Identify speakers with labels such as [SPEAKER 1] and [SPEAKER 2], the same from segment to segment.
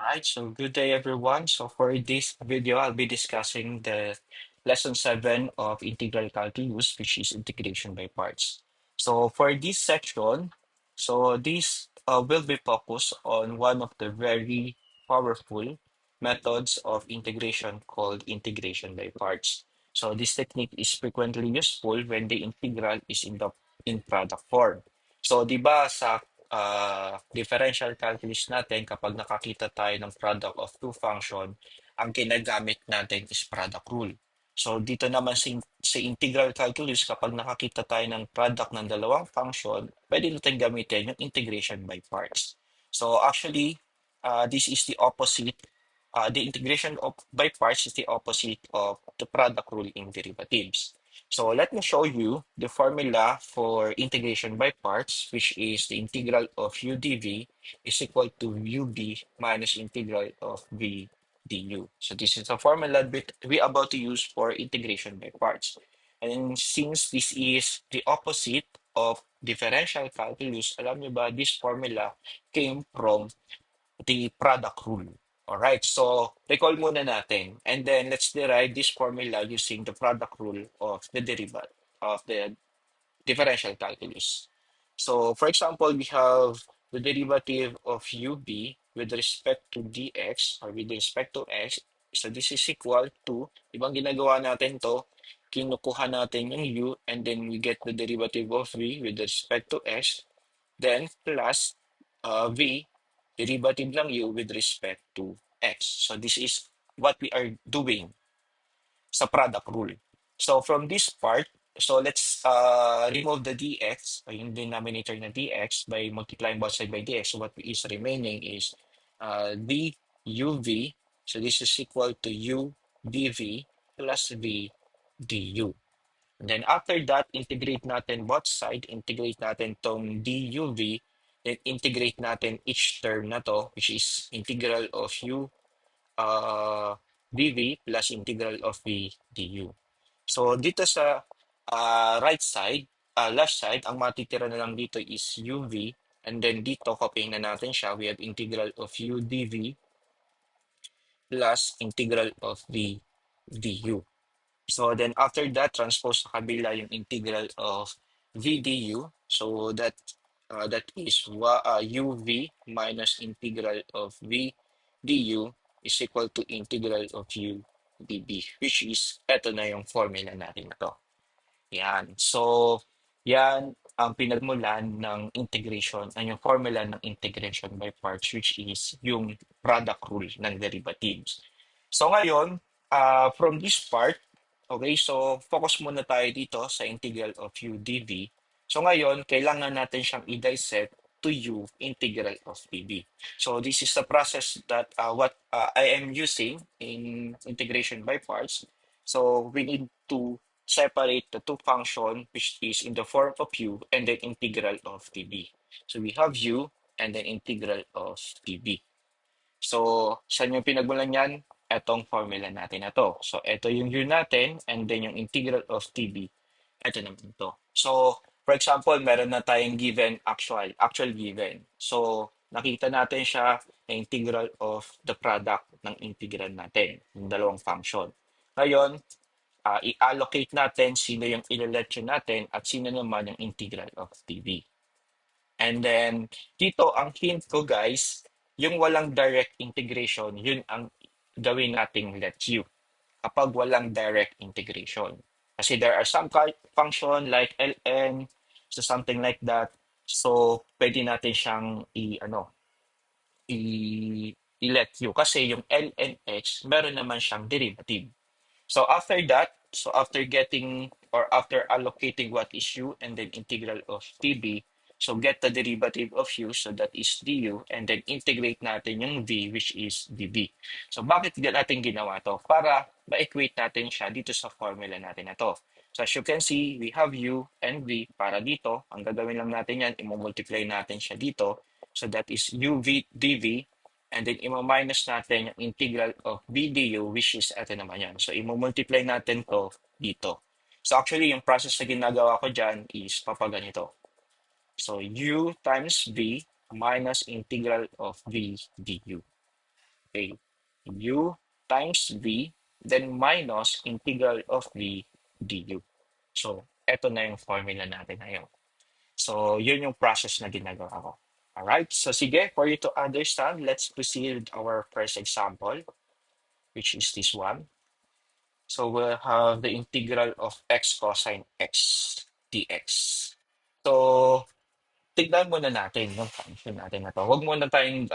[SPEAKER 1] Alright, so good day everyone. So for this video, I'll be discussing the lesson 7 of integral calculus, which is integration by parts. So for this section, this will be focused on one of the very powerful methods of integration called integration by parts. So this technique is frequently useful when the integral is in product form. So di ba sa differential calculus natin kapag nakakita tayo ng product of two function, ang ginagamit natin is product rule. So dito naman sa integral calculus, kapag nakakita tayo ng product ng dalawang function, pwede natin gamitin yung integration by parts. So actually, this is the opposite. The integration of by parts is the opposite of the product rule in derivatives. So let me show you the formula for integration by parts, which is the integral of u dv is equal to ub minus integral of v du. So this is the formula we about to use for integration by parts. And since this is the opposite of differential calculus, alam niyo ba, this formula came from the product rule. All right, so recall muna natin. And then let's derive this formula using the product rule of the derivative of the differential calculus. So for example, we have the derivative of ub with respect to dx or with respect to x. So this is equal to, ibang ginagawa natin to, kinukuha natin yung u and then we get the derivative of v with respect to x, then plus v, derivative lang u with respect to x. So this is what we are doing sa product rule. So from this part, so let's remove the dx, yung denominator na dx, by multiplying both sides by dx. So what is remaining is d uv. So this is equal to u dv plus v du. And then after that, integrate natin both side, integrate natin tong duv, then integrate natin each term na to, which is integral of u dv plus integral of v du. So dito sa right side, left side, ang matitira na lang dito is uv, and then dito, copying na natin siya, we have integral of u dv plus integral of v du. So then after that, transpose sa kabila yung integral of v du. So that is uv minus integral of v du is equal to integral of u dv, which is eto na yung formula natin na to. Yan. So, yan ang pinagmulan ng integration, ay yung formula ng integration by parts, which is yung product rule ng derivatives. So ngayon, from this part, okay, so focus muna tayo dito sa integral of u dv. So ngayon, kailangan natin siyang i-dissect to u integral of dv. So this is the process that what I am using in integration by parts. So we need to separate the two function which is in the form of u and then integral of dv. So we have u and then integral of dv. So saan yung pinagmulan yan? Etong formula natin na to. So ito yung u natin and then yung integral of dv. Ito naman to. So for example, meron na tayong given actual given. So nakita natin siya na integral of the product ng integral natin, yung dalawang function. Ngayon, i-allocate natin sino yung ileletsyon natin at sino naman yung integral of dv. And then, dito ang hint ko guys, yung walang direct integration, yun ang gawin nating let u kapag walang direct integration. Kasi there are some function like ln, so something like that. So, pwede natin siyang i-let u kasi yung ln x, meron naman siyang derivative. So after that, so after getting or after allocating what is u and then integral of dv, so get the derivative of u, so that is du, and then integrate natin yung v, which is dv. So bakit natin ginawa to? Para ma-equate natin siya dito sa formula natin na to. So as you can see, we have u and v para dito. Ang gagawin lang natin yan, i-multiply natin siya dito. So that is uv dv, and then i-minus natin yung integral of v du, which is ito naman yan. So i-multiply natin to dito. So actually, yung process na ginagawa ko dyan is papaganito. So u times v minus integral of v du. Okay, u times v, then minus integral of v du. So, eto na yung formula natin ngayon. So, yun yung process na ginagawa ko. Alright, so sige, for you to understand, let's proceed with our first example, which is this one. So, we'll have the integral of x cosine x dx. So, tignan muna natin yung function natin na to. Huwag muna tayong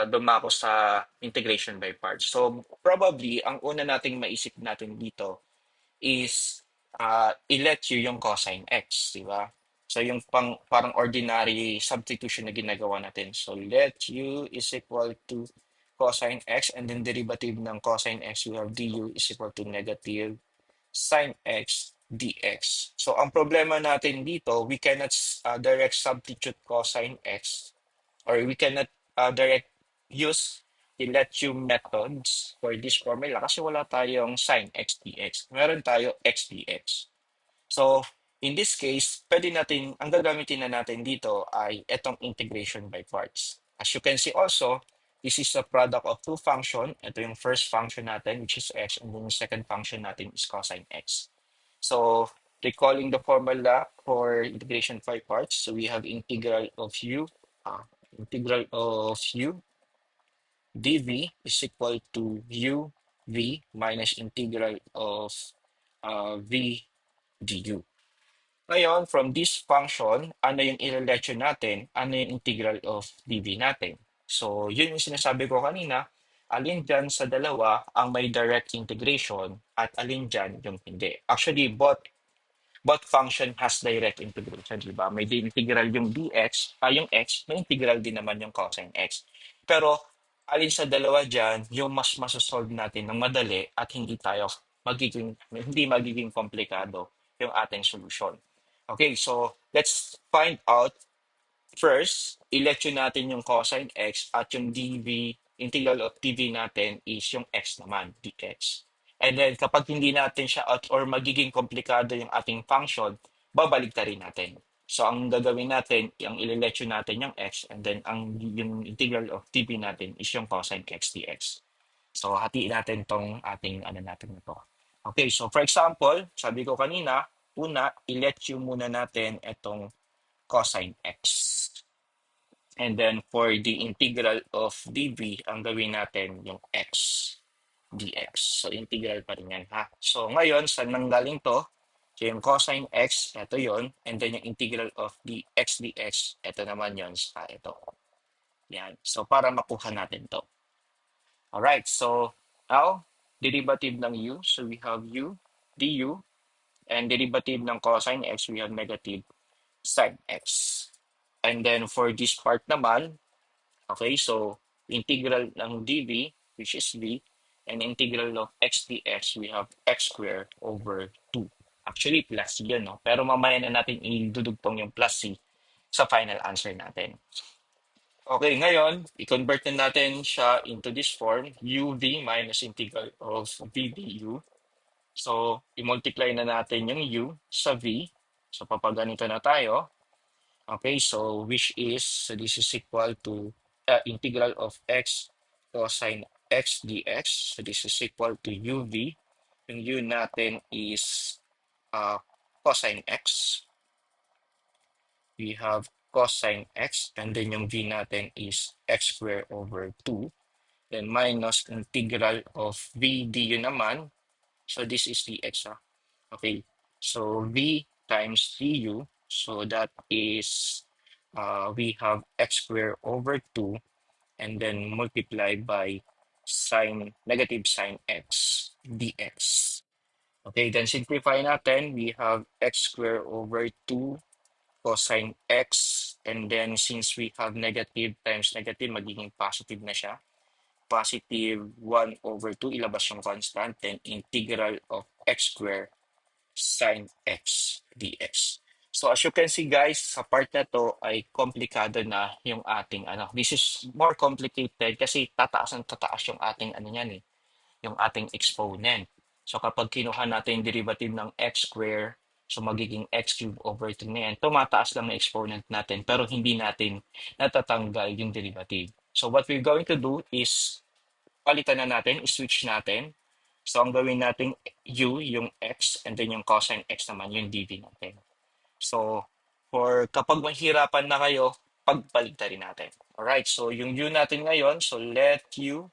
[SPEAKER 1] dumako sa integration by parts. So, probably, ang una nating maisip natin dito is i-let you yung cosine x, di ba? So, yung parang ordinary substitution na ginagawa natin. So, let u is equal to cosine x, and then derivative ng cosine x, we have du is equal to negative sine x dx. So, ang problema natin dito, we cannot direct substitute cosine x, or we cannot direct use the let you methods for this formula kasi wala tayong sine x dx. Meron tayo x dx. So, in this case, pwede natin, ang gagamitin na natin dito ay itong integration by parts. As you can see also, this is a product of two function. Ito yung first function natin, which is x, and then yung second function natin is cosine x. So, recalling the formula for integration by parts, so we have integral of u dv is equal to u v minus integral of v du. Ngayon, from this function, ano yung i-relation natin? Ano yung integral of dv natin? So, yun yung sinasabi ko kanina, alin dyan sa dalawa ang may direct integration at alin dyan yung hindi. Actually, both function has direct integration, di ba? May integral yung dx, yung x, may integral din naman yung cosine x. Pero, alin sa dalawa dyan, yung mas masasolve natin ng madali at hindi magiging komplikado yung ating solution. Okay, so let's find out first, election natin yung cosine x at yung dv, integral of dv natin is yung x naman, dx. And then kapag hindi natin siya or magiging komplikado yung ating function, babalik rin natin. So ang gagawin natin, yung ilelection natin yung x, and then yung integral of dv natin is yung cosine x dx. So hatiin natin tong ating natin na to. Okay, so for example, sabi ko kanina, una, i-let you muna natin itong cosine x. And then for the integral of dv, ang gawin natin yung x dx. So integral pa rin yan ha. So ngayon, saan nanggaling to? So yung cosine x, ito yon. And then yung integral of the x dx, ito naman yon sa ito. Yan. So para makuha natin to. Alright, so now, derivative ng u. So we have u du. And derivative ng cosine x, we have negative sine x. And then for this part naman, okay, so integral ng dv, which is v, and integral of x dx, we have x squared over 2. Actually, plus yun, no? Pero mamaya na natin idudugtong yung plus c sa final answer natin. Okay, ngayon, i-convert na natin siya into this form, uv minus integral of v du. So, i-multiply na natin yung u sa v. So, papaganito na tayo. Okay, so which is, so this is equal to integral of x cosine x dx. So this is equal to uv. Yung u natin is cosine x. We have cosine x, and then yung v natin is x squared over 2. Then minus integral of v du naman. So this is the x. Okay, so v times du. So that is we have x squared over 2, and then multiplied by negative sine x dx. Okay, then simplify natin. We have x squared over 2 cosine x, and then since we have negative times negative, magiging positive na siya. Positive 1 over 2, ilabas yung constant, then integral of x squared sine x dx. So as you can see guys, sa part na to ay komplikado na yung ating This is more complicated kasi tataas ang tataas yung ating niyan yung ating exponent. So kapag kinuha natin yung derivative ng x square, So magiging x cube over 3 na yan. Tumataas lang na exponent natin pero hindi natin natatanggal yung derivative. So what we're going to do is palitan na natin, switch natin. So ang gawin natin u yung x and then yung cosine x naman yung dv natin. So for kapag mahirapan na kayo, pagbaligtarin natin. Alright, so yung u natin ngayon, so let u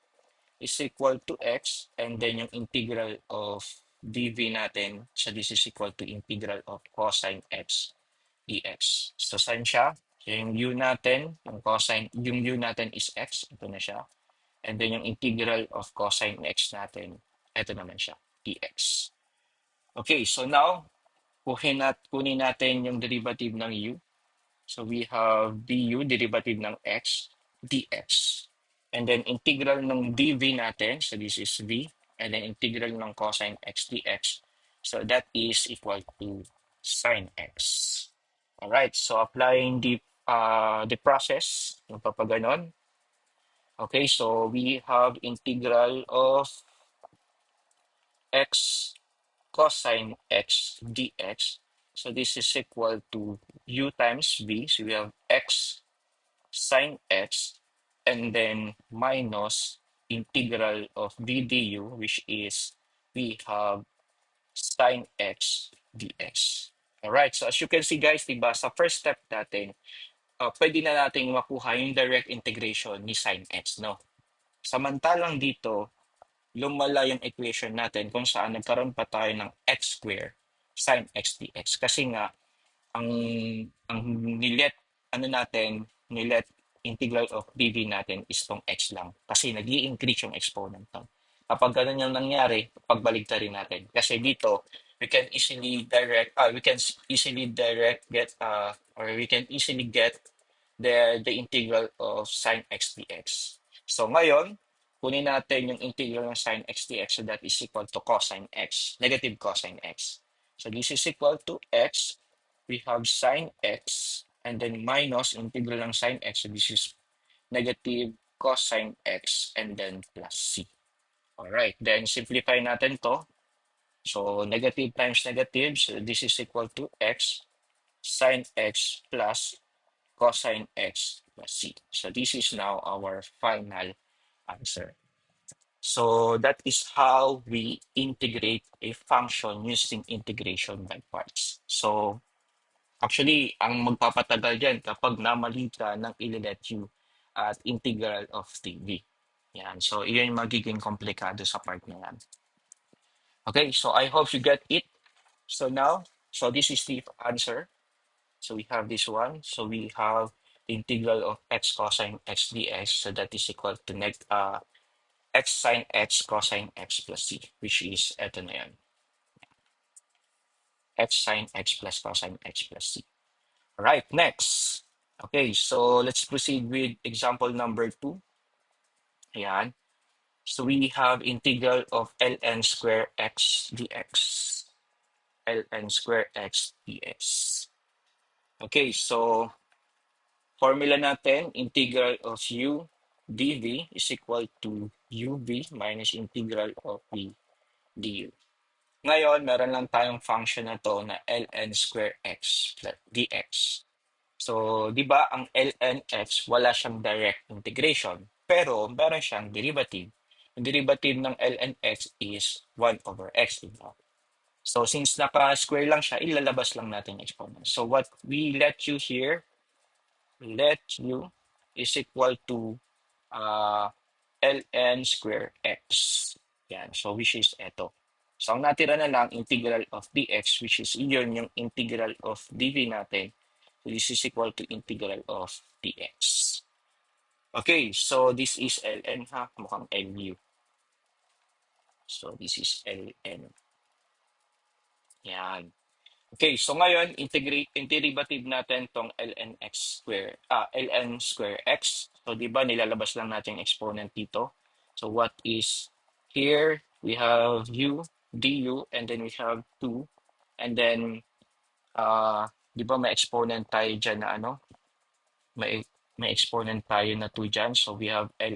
[SPEAKER 1] is equal to x and then yung integral of dv natin, so this is equal to integral of cosine x dx. So saan siya? Yung u natin, yung u natin is x, ito na siya. And then yung integral of cosine x natin, ito naman siya, dx. Okay, so now, kunin natin yung derivative ng u. So we have du, derivative ng x, dx. And then integral ng dv natin, so this is v, and then integral ng cosine x dx. So that is equal to sine x. Alright, so applying the process, magpapaganon. Okay, so we have integral of x cosine x dx. So this is equal to u times v. So we have x sine x and then minus integral of v du, which is we have sine x dx. Alright, so as you can see guys, diba, sa first step natin, pwede na natin makuha yung direct integration ni sine x, no? Samantalang dito, lumala yung equation natin kung saan nagkaroon pa tayo ng x square sine x dx. Kasi nga, ang ang nilet nilet integral of dv natin is tong x lang kasi nag-i-increase yung exponent nun. Kapag ganun yung nangyari, pagbaligtarin natin. Kasi dito, we can easily direct get or we can easily get the integral of sine x dx. So ngayon, kunin natin yung integral ng sine x dx, so that is equal to cosine x, negative cosine x. So this is equal to x, we have sine x, and then minus integral ng sine x, so this is negative cosine x, and then plus c. Alright, then simplify natin to. So negative times negative, so this is equal to x sine x plus cosine x plus c. So this is now our final answer. So that is how we integrate a function using integration by parts. So actually, ang magpapatagal dyan kapag namali ka ng ililet u at integral of dv. Yan. So, iyon yung magiging komplikado sa part na yan. Okay, so I hope you get it. So now, so this is the answer. So we have this one. So we have the integral of x cosine x dx. So that is equal to x sine x cosine x plus c, which is eto na yan. X sine x plus cosine x plus c. All right, next. Okay, so let's proceed with example number 2. Ayan. So we have integral of ln square x dx. Ln square x dx. Okay, so formula natin, integral of u dv is equal to uv minus integral of v du. Ngayon, meron lang tayong function na to na ln square x dx. So, di ba ang ln x wala siyang direct integration, pero meron siyang derivative. Yung derivative ng ln x is 1 over x, di ba? So, since naka-square lang siya, ilalabas lang natin yung exponent. So, what we let u here, let u is equal to ln square x. Yan. So, which is ito. So, ang natira na lang, integral of dx, which is yun yung integral of dv natin. So, this is equal to integral of dx. Okay, so this is ln ha, mukhang lu. So, this is ln. Yan. Okay, so ngayon, derivative natin tong ln square x. So, di ba, nilalabas lang natin yung exponent dito. So, what is here? We have u, du, and then we have 2. And then, di ba, may exponent tayo dyan na ano? May exponent tayo na 2 dyan. So, we have 2,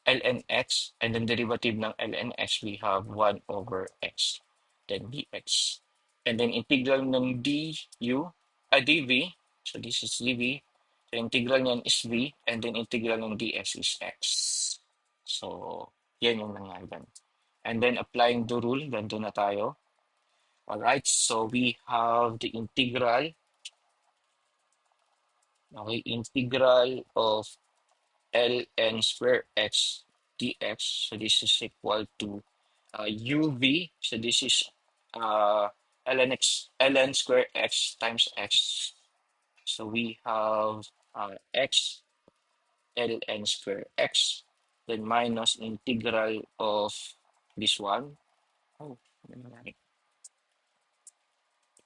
[SPEAKER 1] ln x. And then, derivative ng ln x, we have 1 over x. Then, dx. And then integral ng dv. So this is dv. So integral niyan is v. And then integral ng dx is x. So yan yung nangyari. And then applying the rule, ganito na tayo. Alright, so we have the integral. Okay, integral of ln square x dx. So this is equal to uv. So this is ln square x times x. So we have x ln square x, then minus integral of this one. Oh,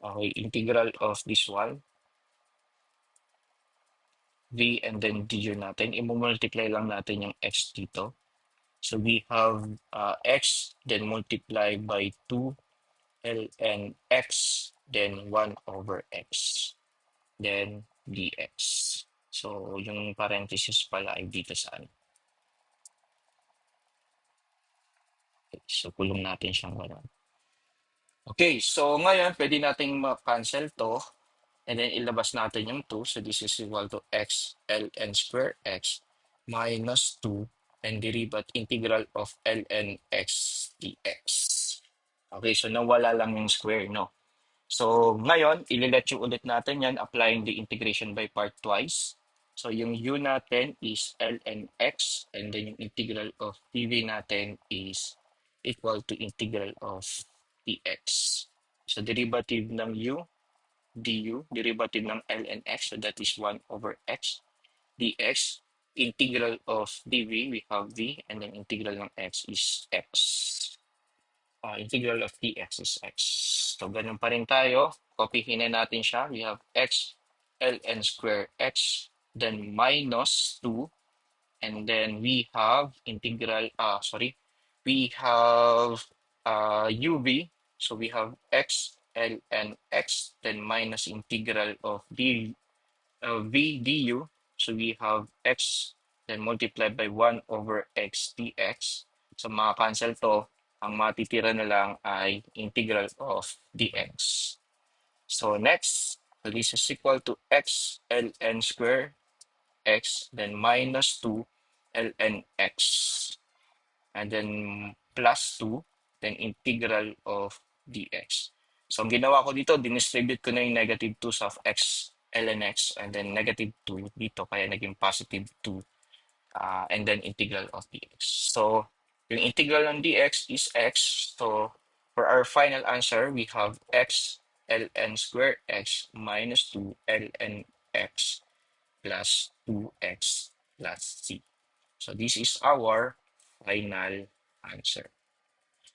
[SPEAKER 1] okay, integral of this one, v, and then du natin. I-multiply lang natin yung x dito. So we have x, then multiply by 2 ln x, then 1 over x, then dx. So yung parenthesis pala ay dito saan. Okay, so kulong natin siyang 1. Okay, so ngayon pwede nating ma-cancel to and then ilabas natin yung 2. So this is equal to x ln square x minus 2 and derivative integral of ln x dx. Okay, so nawala lang yung square, no? So ngayon, ililet yung ulit natin yan applying the integration by part twice. So yung u natin is ln x and then yung integral of dv natin is equal to integral of dx. So derivative ng u, du, derivative ng ln x, so that is 1 over x dx. Integral of dv, we have v, and then integral ng x is x. Integral of dx is x. So, ganun pa rin tayo. Copyhin na natin siya. We have x ln square x, then minus 2, and then we have integral, we have uv. So, we have x ln x, then minus integral of v du. So, we have x, then multiplied by 1 over x dx. So, maka-cancel to. Ang matitira na lang ay integral of dx. So next, so this is equal to x ln square x, then minus 2 ln x, and then plus 2, then integral of dx. So ang ginawa ko dito, dinistribute ko na yung negative 2 of x ln x, and then negative 2 dito, kaya naging positive 2. And then integral of dx. So, yung integral ng dx is x. So, for our final answer, we have x ln square x minus 2 ln x plus 2x plus c. So, this is our final answer.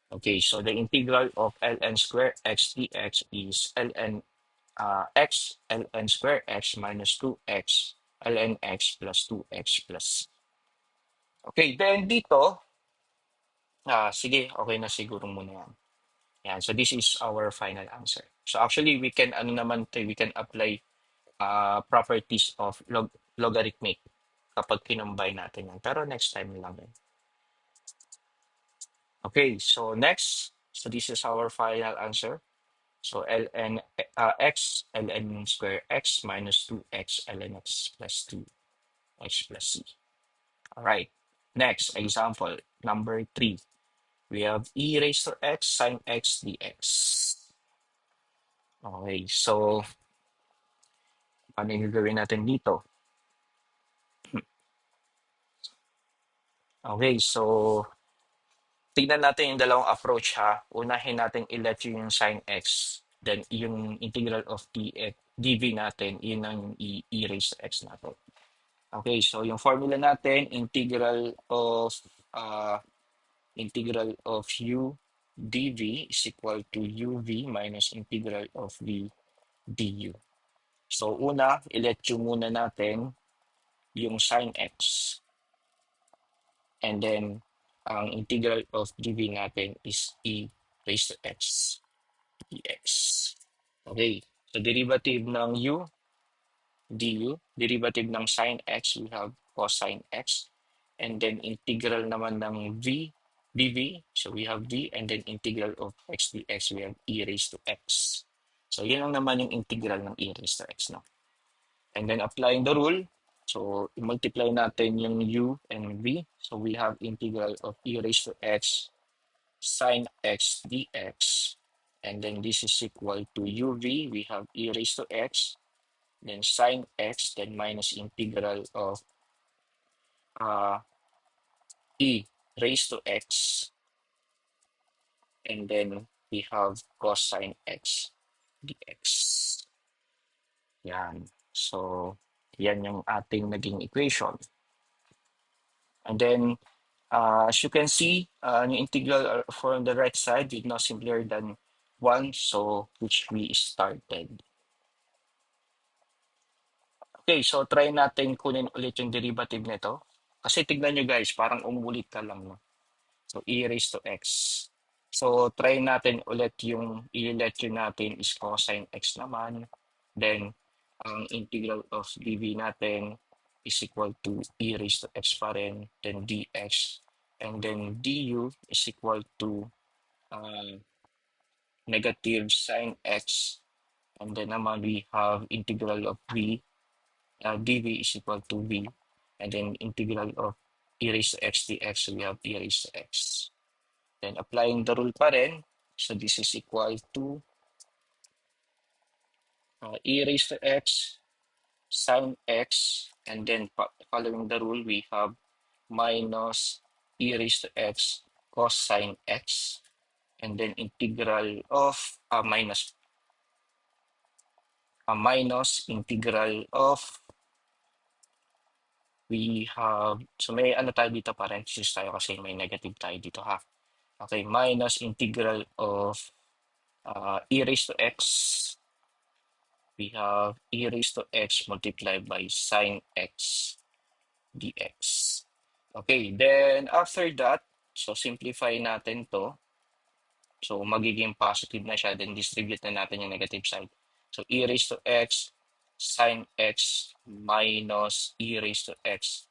[SPEAKER 1] Okay, so the integral of ln square x dx is ln x ln square x minus 2x ln x plus 2x plus c. Okay, then dito, sige, okay na siguro muna yan. Yan, so this is our final answer. So actually, we can, we can apply properties of logarithmic kapag kinombine natin yan. Pero next time lang yan. Okay, so next, so this is our final answer. So ln x ln square x minus 2x ln x plus 2x plus c. All right, next example, number 3. We have e raised to x sine x dx. Okay, so paano yung gagawin natin dito? Okay, so tignan natin yung dalawang approach ha. Unahin natin i-let yung sine x. Then yung integral of dv natin, yun ang e raised to x natin. Okay, so yung formula natin, integral of u dv is equal to uv minus integral of v du. So una, i-let you muna natin yung sine x. And then, ang integral of dv natin is e raised to x dx. Okay, so derivative ng u du, derivative ng sine x, we have cosine x. And then integral naman ng v dv, so we have v, and then integral of x dx, we have e raised to x. So, yun lang naman yung integral ng e raised to x, no? And then applying the rule, so multiply natin yung u and v. So we have integral of e raised to x sine x dx. And then this is equal to uv. We have e raised to x, then sine x, then minus integral of uh, e raised to x. And then we have cosine x dx. Yan. So, yan yung ating naging equation. And then, as you can see, the integral for the right side is now simpler than 1, so which we started. Okay, so try natin kunin ulit yung derivative nito. Kasi tignan nyo guys, parang umulit ka lang. No? So, e raised to x. So, try natin ulit yung i-letter natin is cosine x naman. Then, ang integral of dv natin is equal to e raised to x pa rin. Then, dx. And then, du is equal to negative sine x. And then naman, we have integral of v. Dv is equal to v. And then, integral of e raised to x dx, so we have e raised to x. Then applying the rule pa rin, so this is equal to e raised to x sine x, and then following the rule, we have minus e raised to x cosine x, and then integral of minus integral of we have, so may ano tayo dito parenthesis tayo kasi may negative tayo dito ha. Okay, minus integral of e raised to x. We have e raised to x multiplied by sine x dx. Okay, then after that, so simplify natin to. So magiging positive na siya, then distribute na natin yung negative side. So e raised to x sine x minus e raised to x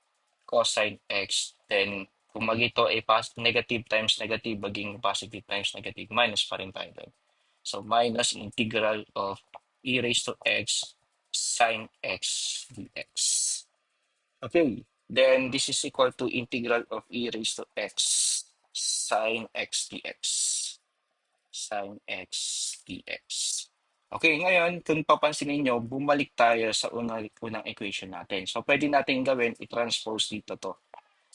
[SPEAKER 1] cosine x. Then kung magito ay negative times negative, maging positive times negative, minus pa rin tayo doon. So minus integral of e raised to x sine x dx. Okay, then this is equal to integral of e raised to x sine x dx. Sine x dx. Okay, ngayon, kung papansinin nyo, bumalik tayo sa unang equation natin. So, pwede natin gawin, i-transpose dito to.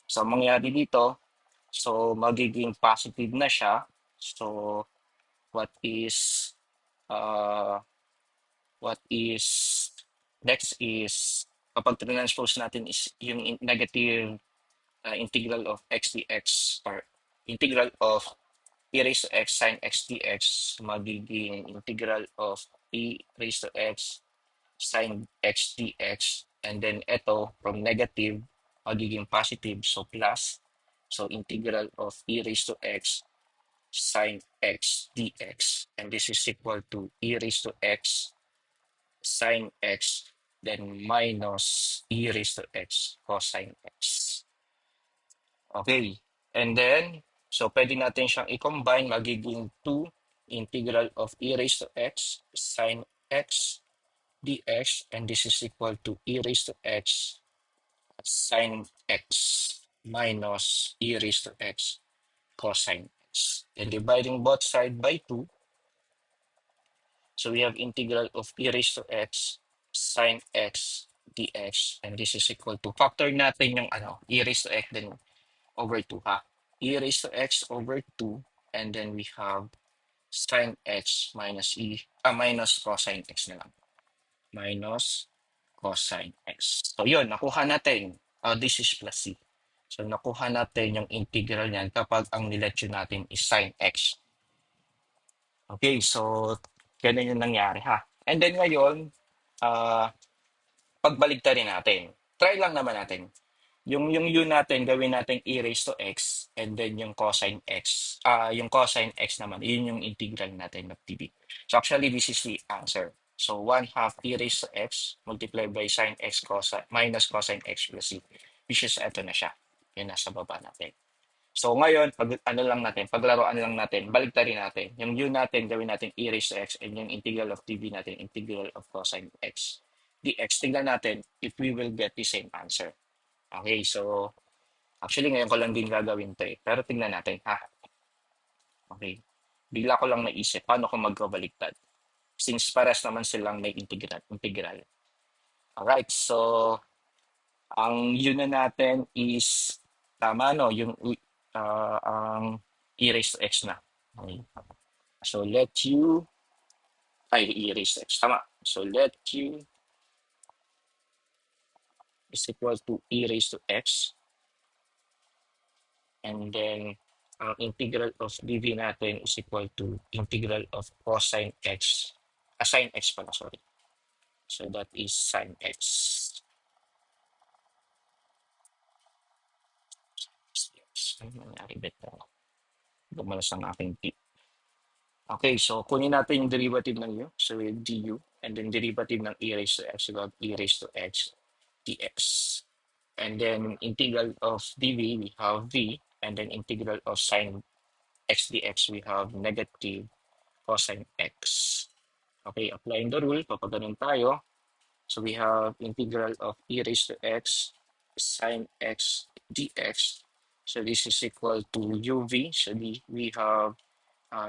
[SPEAKER 1] So, mangyari dito, so, magiging positive na siya. So, what is uh, what is next is kapag transpose natin is yung negative integral of x dx or integral of e raised to x sine x dx magiging integral of e raised to x sine x dx, and then ito from negative magiging positive, so plus, so integral of e raised to x sine x dx, and this is equal to e raised to x sine x, then minus e raised to x cosine x. Okay. And then, so pwede natin siyang i-combine, magiging 2 integral of e raised to x sine x dx, and this is equal to e raised to x sine x minus e raised to x cosine x. And dividing both side by 2, so we have integral of e raised to x sine x dx, and this is equal to, factor natin yung e raised to x then over 2 ha. E raised to x over 2, and then we have sine x minus minus cosine x na lang. Minus cosine x. So yun, nakuha natin. This is plus c. So nakuha natin yung integral niyan kapag ang niletso natin is sine x. Okay, so ganun yung nangyari ha. And then ngayon, pagbaligtarin natin. Try lang naman natin. Yung u natin, gawin natin e raised to x, and then yung cosine x, yung cosine x naman, yun yung integral natin of dv. So actually, this is the answer. So 1/2 e raised to x multiplied by sine x minus cosine x plus c, which is ito na siya. Yun nasa baba natin. So ngayon, ano lang natin, paglaruan lang natin, baliktarin natin. Yung u natin, gawin natin e raised to x, and yung integral of dv natin, integral of cosine x dx. Tingnan natin if we will get the same answer. Okay, so actually ngayon ko lang din gagawin to eh. Pero tingnan natin ha. Okay. Bigla ko lang naisip, paano ko magkabaliktad? Since pares naman silang may integral. Integral. Alright, so ang yun na natin is tama no, yung ang e raised to x na. Okay. So let u ay e raised to x tama. So let u is equal to e raised to x, and then ang integral of dv natin is equal to integral of cosine x, sine x pala, sorry. So that is sine x. Ano nangyari bet na? Gumalas ang aking tip. Okay, so kunin natin yung derivative ng u. So we have du, and then derivative ng e raised to x, we have e raised to x dx. And then integral of dv, we have v, and then integral of sine x dx, we have negative cosine x. Okay, applying the rule, papaganon tayo. So we have integral of e raised to x sine x dx. So this is equal to uv. So we have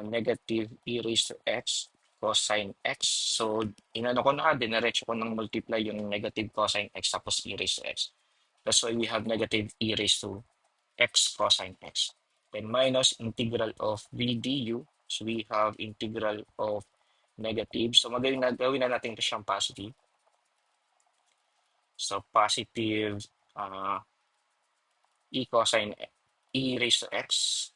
[SPEAKER 1] negative e raised to x cosine x. So inano ko na, dinaretso ko ng multiply yung negative cosine x tapos e raised to x. That's why we have negative e raised to x cosine x. Then minus integral of v du. So we have integral of negative. So gawin na natin ito siyang positive. So positive e cosine e raised to x.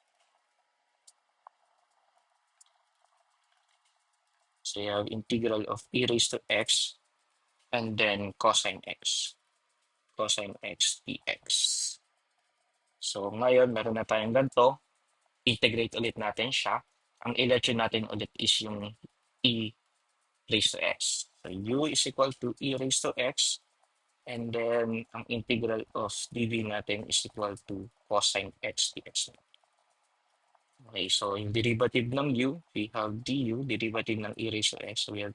[SPEAKER 1] So you have integral of e raised to x and then cosine x. Cosine x dx. So ngayon, meron na tayong ganito. Integrate ulit natin siya. Ang election natin ulit is yung e raised to x. So u is equal to e raised to x, and then ang integral of dv natin is equal to cosine x dx. Okay, so yung derivative ng u, we have du, derivative ng e raised to x, so we have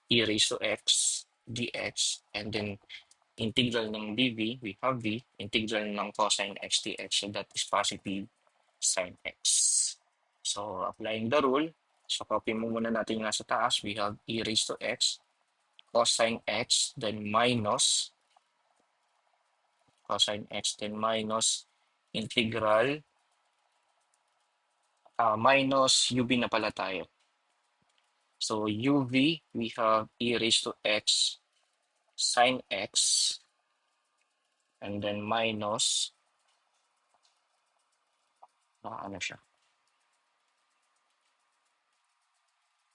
[SPEAKER 1] e raised to x dx, and then integral ng dv, we have v, integral ng cosine x dx, so that is positive sine x. So applying the rule, so copy mo muna natin yung nasa taas, we have e raised to x, cosine x, then minus cosine x, then minus integral, minus uv na pala tayo. So uv, we have e raised to x sine x, and then minus, ano siya?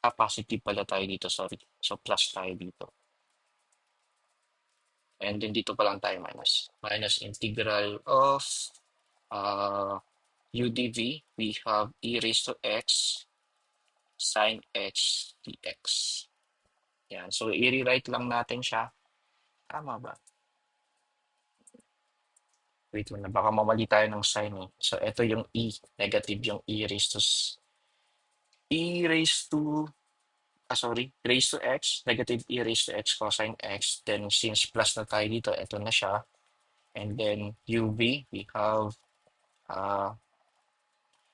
[SPEAKER 1] Positive pala tayo dito, sorry. So plus tayo dito. And then dito pa lang tayo minus. Minus integral of udv, we have e raised to x sine x dx. Yan. So i-rewrite lang natin siya. Tama ba? Wait muna, baka mamali tayo ng sign eh. So ito yung e, negative yung raised to raised to x, negative e raised to x cosine x. Then since plus na tayo dito, ito na siya. And then uv, we have uh,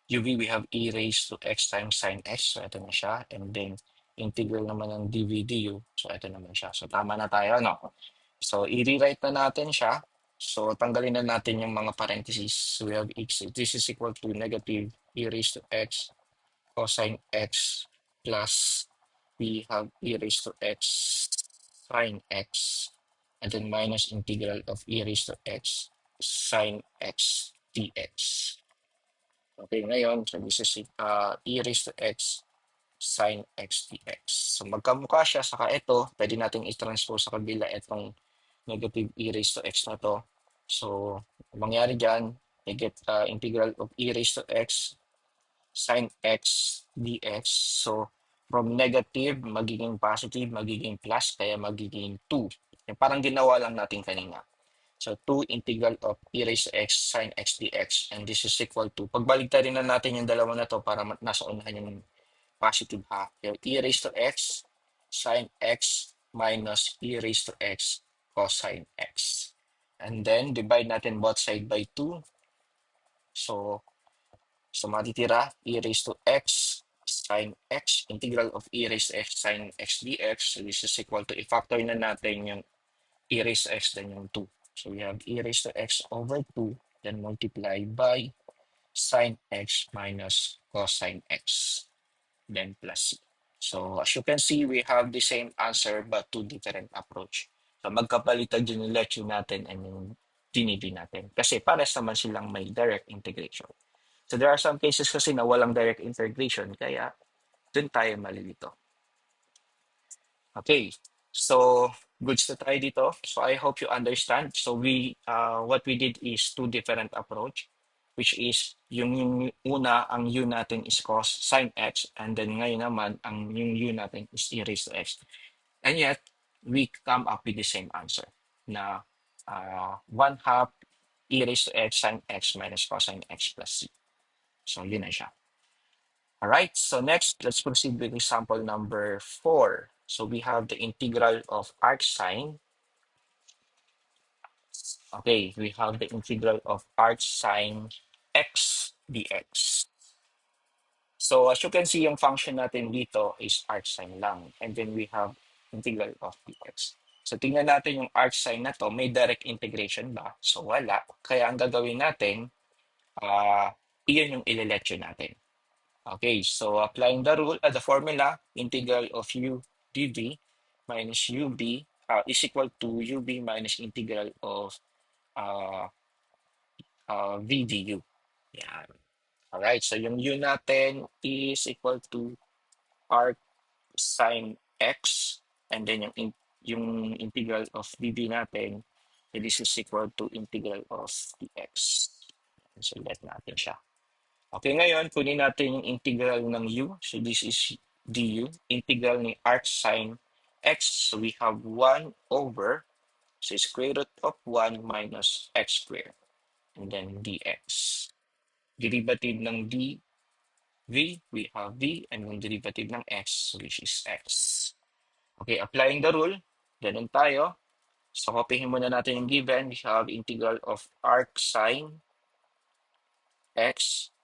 [SPEAKER 1] we have e raised to x times sine x. So ito na siya. And then integral naman ng dv du. So ito naman siya. So tama na tayo, no? So i-rewrite na natin siya. So tanggalin na natin yung mga parentheses. So we have x. This is equal to negative e raised to x cosine x plus we have e raised to x sine x, and then minus integral of e raised to x sine x dx. Okay, ngayon, so this is e raised to x sine x dx. So magkamukha siya, saka ito, pwede natin i-transpose sa kabila itong negative e raised to x na to. So, mangyari dyan, I get integral of e raised to x sine x dx. So, from negative, magiging positive, magiging plus, kaya magiging 2. Yung parang ginawa lang natin kanina. So 2 integral of e raised to x sine x dx. And this is equal to, pagbaligtarin na natin yung dalawa na to para nasa unahan yung positive half. Yung e raised to x sine x minus e raised to x cosine x. And then divide natin both side by 2. So matitira e raised to x sine x, integral of e raised to x sine x dx. So this is equal to, i-factor na natin yung e raised to x, then yung 2. So we have e raised to x over 2, then multiply by sine x minus cosine x, then plus c. So as you can see, we have the same answer but two different approach. So magkapalitan yung lecture natin and yung dinidi natin. Kasi pares naman silang may direct integration. So there are some cases kasi na walang direct integration, kaya dun tayo malilito. Okay, so goods na tayo dito. So I hope you understand. So what we did is two different approach, which is yung una, ang u natin is cos sine x, and then ngayon naman, yung u natin is e raised to x. And yet, we come up with the same answer na 1/2 e raised to x sine x minus cosine x plus c. So yun na siya. All right, so next, let's proceed with example number 4. So we have the integral of arcsine. Okay, we have the integral of arcsine x dx. So as you can see, yung function natin dito is arcsine lang. And then we have integral of dx. So tingnan natin yung arcsine na to, may direct integration ba? So wala. Kaya ang gagawin natin, iyon yung ililecture natin. Okay, so applying the rule, the formula, integral of u dv minus ub is equal to ub minus integral of uh, v du. Yan. Alright, so yung u natin is equal to arc sine x, and then yung integral of dv natin, this is equal to integral of dx. So let natin siya. Okay, ngayon, kunin natin yung integral ng u. So this is du. Integral ni arc sine x. So we have 1 over, so square root of 1 minus x squared. And then dx. Derivative ng dv, we have v. And yung derivative ng x, which is x. Okay, applying the rule, ganun tayo. So copyhin muna natin yung given. We have integral of arc sine x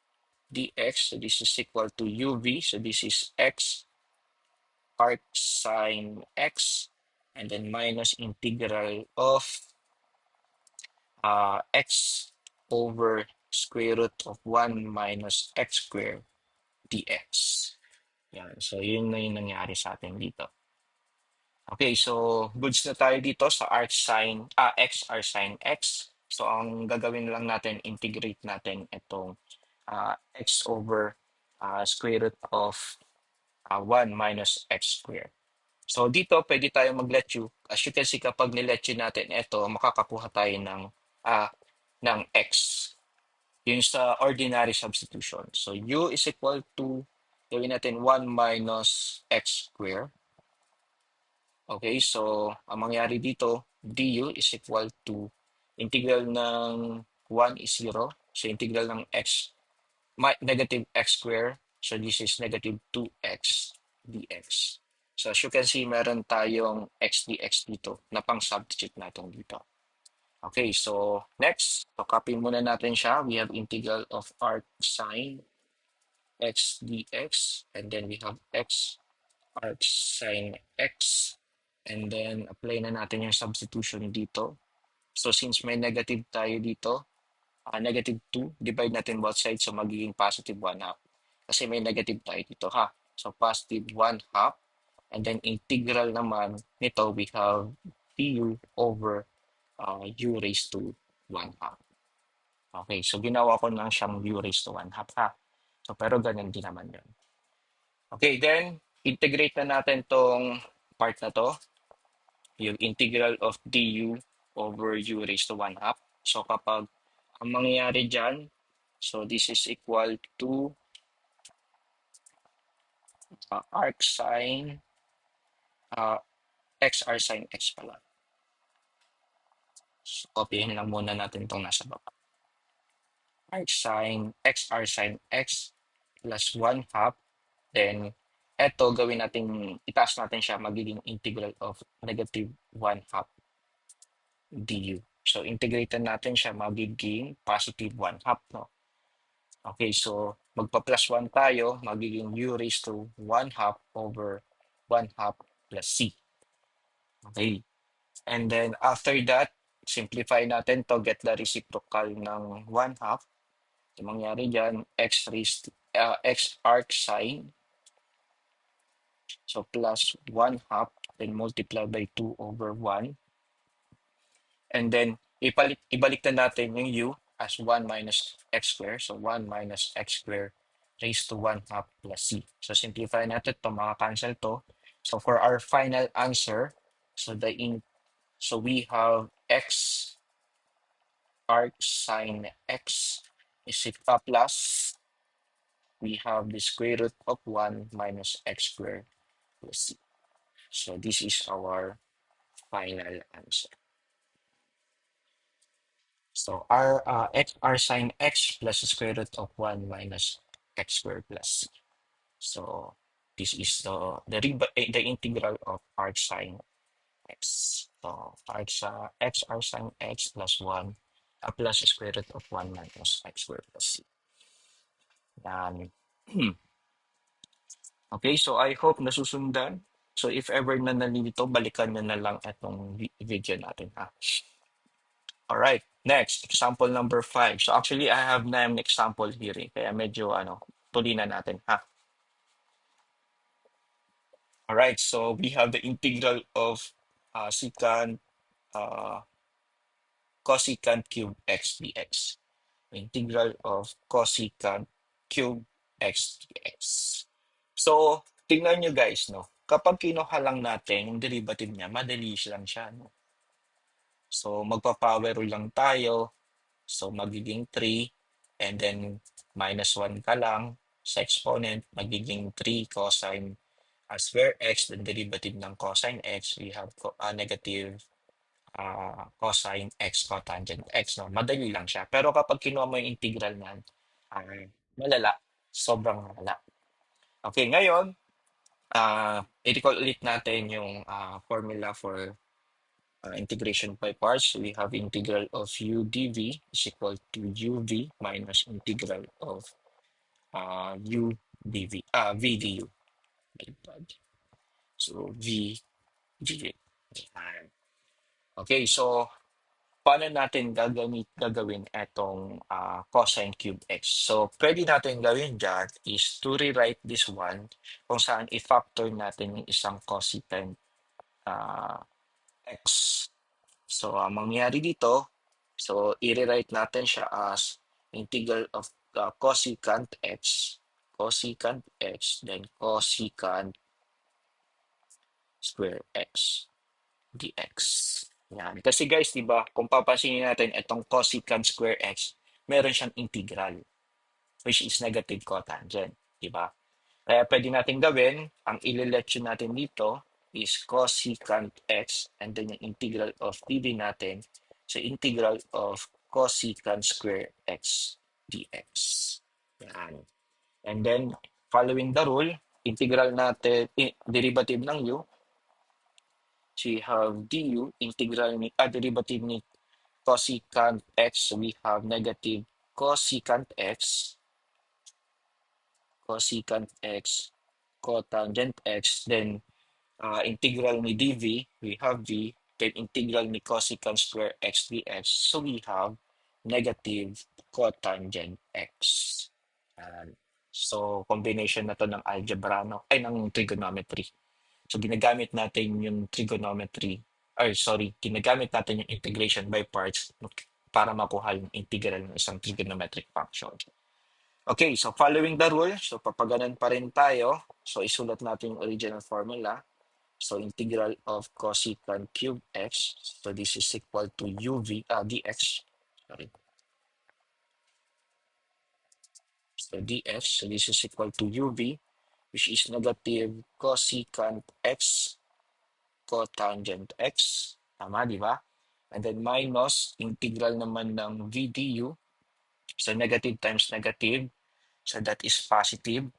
[SPEAKER 1] dx. So this is equal to uv. So this is x arc sine x, and then minus integral of x over square root of 1 minus x squared dx. Yan. So yun na yung nangyari sa atin dito. Okay, so goods na tayo dito sa arc sine, x arc sine x. So ang gagawin lang natin, integrate natin itong x over square root of 1 minus x squared. So dito, pwede tayo mag-letue. As you can see, kapag niletue natin ito, makakakuha tayo ng x. Yung sa ordinary substitution. So u is equal to, gawin natin 1 minus x squared. Okay, so ang mangyari dito, du is equal to, integral ng 1 is 0. So integral ng x, negative x squared. So this is negative 2x dx. So as you can see, meron tayong x dx dito na pang-substitute natin dito. Okay, so next, so copy muna natin siya. We have integral of arc sine x dx, and then we have x arc sine x, and then apply na natin yung substitution dito. So since may negative tayo dito, negative 2, divide natin both sides, so magiging positive 1/2. Kasi may negative tayo dito, ha? So positive 1/2, and then integral naman nito, we have du over u raised to 1/2. Okay, so ginawa ko lang siyang u raised to 1/2, ha? So pero ganun din naman yun. Okay, then integrate na natin tong part na to, yung integral of du over u raised to 1/2. So kapag ang mangyayari dyan, so this is equal to arc sine x arc sine x pala. Copyhin lang muna natin itong nasa baba. R sine x plus 1 half. Then, eto gawin natin, itaas natin siya, magiging integral of negative 1 half du. So, integrated natin siya, magiging positive 1 half, no? Okay, so magpa-plus 1 tayo, magiging u raised to 1 half over 1 half plus c. Okay, and then after that, simplify natin to get the reciprocal ng 1 half. So, mangyari dyan, x arc sine, so plus 1 half, then multiply by 2 over 1. And then, ibalik na natin yung u as 1 minus x squared. So, 1 minus x squared raised to 1 half plus c. So, simplify natin to, makakancel to. So, for our final answer, so we have x arc sine x is plus, we have the square root of 1 minus x squared plus c. So, this is our final answer. So x r sine x plus the square root of 1 minus x squared plus c. So this is the integral of arc sine x. So x r sine x plus 1 plus the square root of 1 minus x squared plus c. Yan. Okay, so I hope nasusundan. So if ever na nalilito, balikan nyo na lang itong video natin, ha? All right, next, example number 5. So actually, I have 9 example here, kaya medyo tulinan natin, ha? All right, so we have the integral of uh, cosecant cube x dx. Integral of cosecant cube x dx. So, tingnan nyo guys, no? Kapag kinuha lang natin yung derivative niya, madali lang siya, no? So, magpa-power rule lang tayo. So, magiging 3 and then minus 1 ka lang sa exponent, magiging 3 cosine square x, then derivative ng cosine x, we have negative cosine x cotangent x. No? Madali lang siya. Pero kapag kinuha mo yung integral niyan, malala. Sobrang malala. Okay, ngayon, i-recall ulit natin yung formula for integration by parts. We have integral of u dv is equal to uv minus integral of u dv, v du. So v dv. Okay, so paano natin gagawin itong cosine cube x? So pwede natin gawin dyan is to rewrite this one kung saan i-factor natin yung isang cosecant x. So, ang mangyayari dito, so i-rewrite natin siya as integral of cosecant x, then cosecant square x dx. Yan. Kasi guys, di ba, kung papansinin natin itong cosecant square x, meron siyang integral, which is negative cotangent, di ba? Kaya pwede natin gawin, ang ilelection natin dito is cosecant x and then yung integral of dv natin sa integral of cosecant square x dx. Yan. And then, following the rule, integral natin, derivative ng u, so we have du, integral derivative ni cosecant x, so we have negative cosecant x cotangent x, then integral ni dv, we have v, then integral ni cosecant square x dx, so we have negative cotangent x. So, combination na to ng algebra, no? Ay, ng trigonometry. So, ginagamit natin yung trigonometry, ginagamit natin yung integration by parts para makuha yung integral ng isang trigonometric function. Okay, so following the rule, so papaganan pa rin tayo. So, isulat natin yung original formula. So, integral of cosecant cube x. So, this is equal to dx. Sorry. So, dx. So, this is equal to uv, which is negative cosecant x cotangent x. Tama, di ba? and then minus integral naman ng v du. So negative times negative. So that is positive.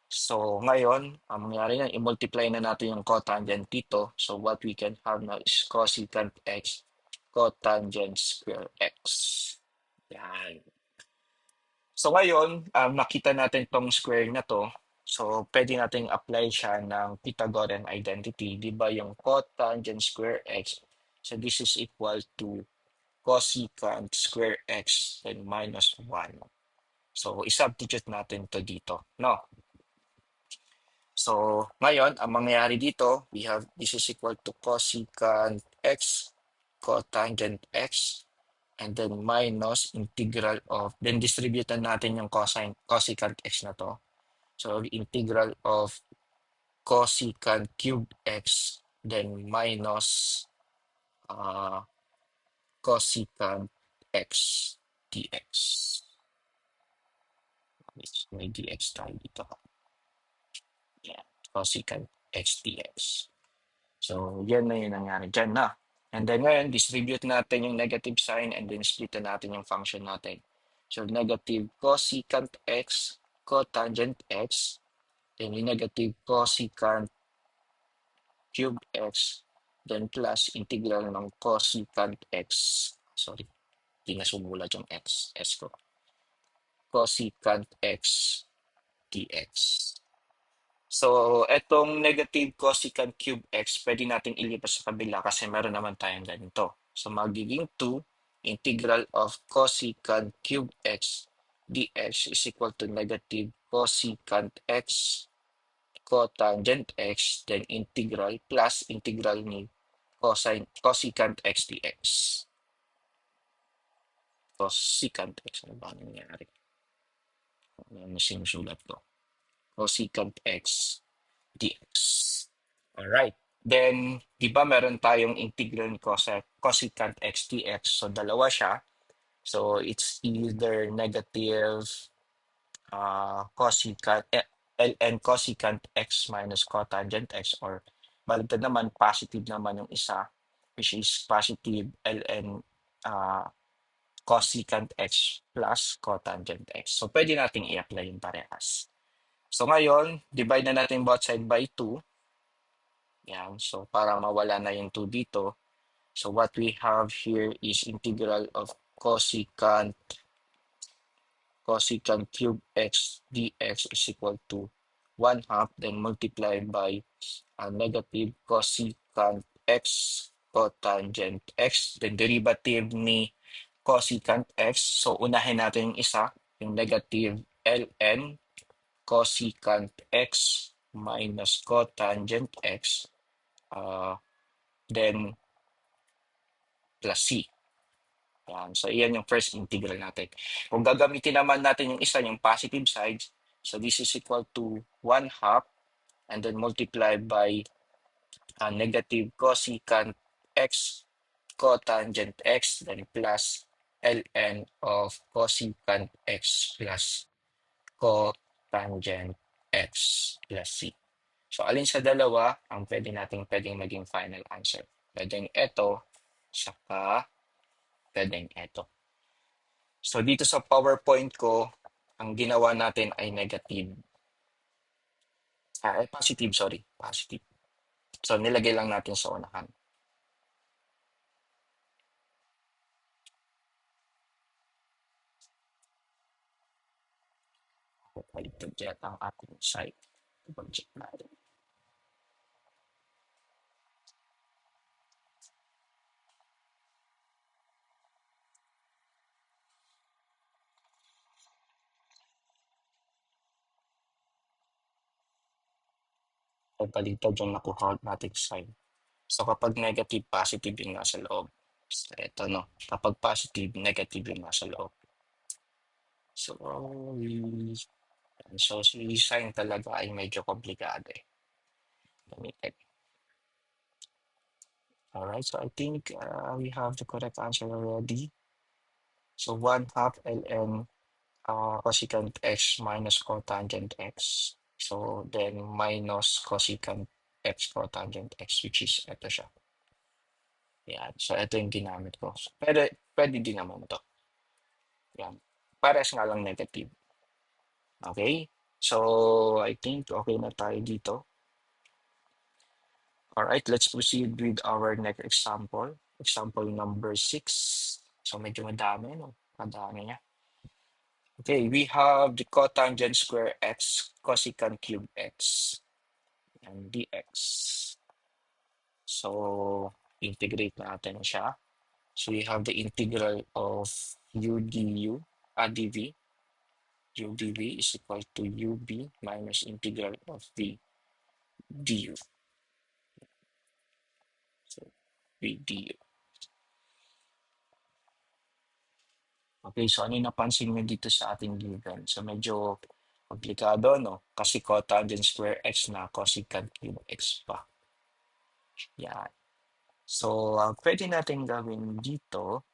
[SPEAKER 1] So ngayon, ang mangyari yan, i-multiply na natin yung cotangent dito. So what we can have now is cosecant x cotangent square x. Yan. So ngayon, nakita natin tong square na to. So pwede nating apply siya ng Pythagorean identity. Di ba yung cotangent square x? So this is equal to cosecant square x and minus 1. So i-substitute natin to dito. No? So ngayon, ang mangyayari dito, we have this is equal to cosecant x cotangent x and then minus integral of, then distributan natin yung cosecant x na to. So integral of cosecant cube x then minus uh, cosecant x dx. May dx tayo dito. Yeah, cosecant x dx. So yan na yung nangyari dyan na. And then ngayon, distribute natin yung negative sign and then split natin yung function natin. So negative cosecant x cotangent x, then yung negative cosecant cube x, then plus integral ng cosecant x. Sorry, hindi na sumulat yung x. S ko. Cosecant x dx. So, etong negative cosecant cube x, pwede nating ilipas sa kabila kasi meron naman tayong ganito. So, magiging 2 integral of cosecant cube x dx is equal to negative cosecant x cotangent x, then integral plus integral ni cosecant x dx. Cosecant x, ano ba nangyari? Ano sinusulat ko? Cosecant x dx. Alright. Then, di ba meron tayong integral ni cosecant x dx? So, dalawa siya. So, it's either negative cosecant ln cosecant x minus cotangent x or balagtad naman, positive naman yung isa, which is positive ln cosecant x plus cotangent x. So, pwede nating i-apply yung parehas. So, ngayon, divide na natin both side by 2. Yan. So, para mawala na yung 2 dito. So, what we have here is integral of cosecant cube x dx is equal to 1/2, then multiplied by negative cosecant x cotangent x, then derivative ni cosecant x. So, unahin natin yung isa, yung negative ln cosecant x minus cotangent x, then plus c. Yan. So, iyan yung first integral natin. Kung gagamitin naman natin yung isa, yung positive side, so this is equal to 1/2 and then multiplied by negative cosecant x cotangent x, then plus ln of cosecant x plus cotangent x plus c. So, alin sa dalawa ang pwedeng maging final answer? Pwedeng ito, saka pwedeng ito. So, dito sa PowerPoint ko, ang ginawa natin ay negative. Positive, sorry. Positive. So, nilagay lang natin sa unahan. Paligtad yata ang ating site. Check natin. Paligtad yung nakuha nating sign. So, kapag negative, positive yung nasa loob. So, ito, no? Kapag positive, negative yung nasa loob. So, si sign talaga ay medyo komplikado eh. Gamitin. Alright, so I think we have the correct answer already. So 1/2 ln cosecant x minus cotangent x. So then minus cosecant x cotangent x, which is ito siya. Yan. So, ito yung ginamit ko. So, pwede din naman ito. Yan. Pares nga lang negative. Okay? So, I think okay na tayo dito. Alright, let's proceed with our next example. Example number 6. So, medyo madami, no? Madami niya. Okay, we have the cotangent square x cosecant cube x and dx. So, integrate natin siya. So, we have the integral of u du, dv. U dv is equal to ub minus integral of v du. So, v du. Okay, so ano yung napansin nyo dito sa ating given? So, medyo komplikado, no? Kasi cotangent square x na cosecant cube x pa. Yan. So, pwede natin gawin dito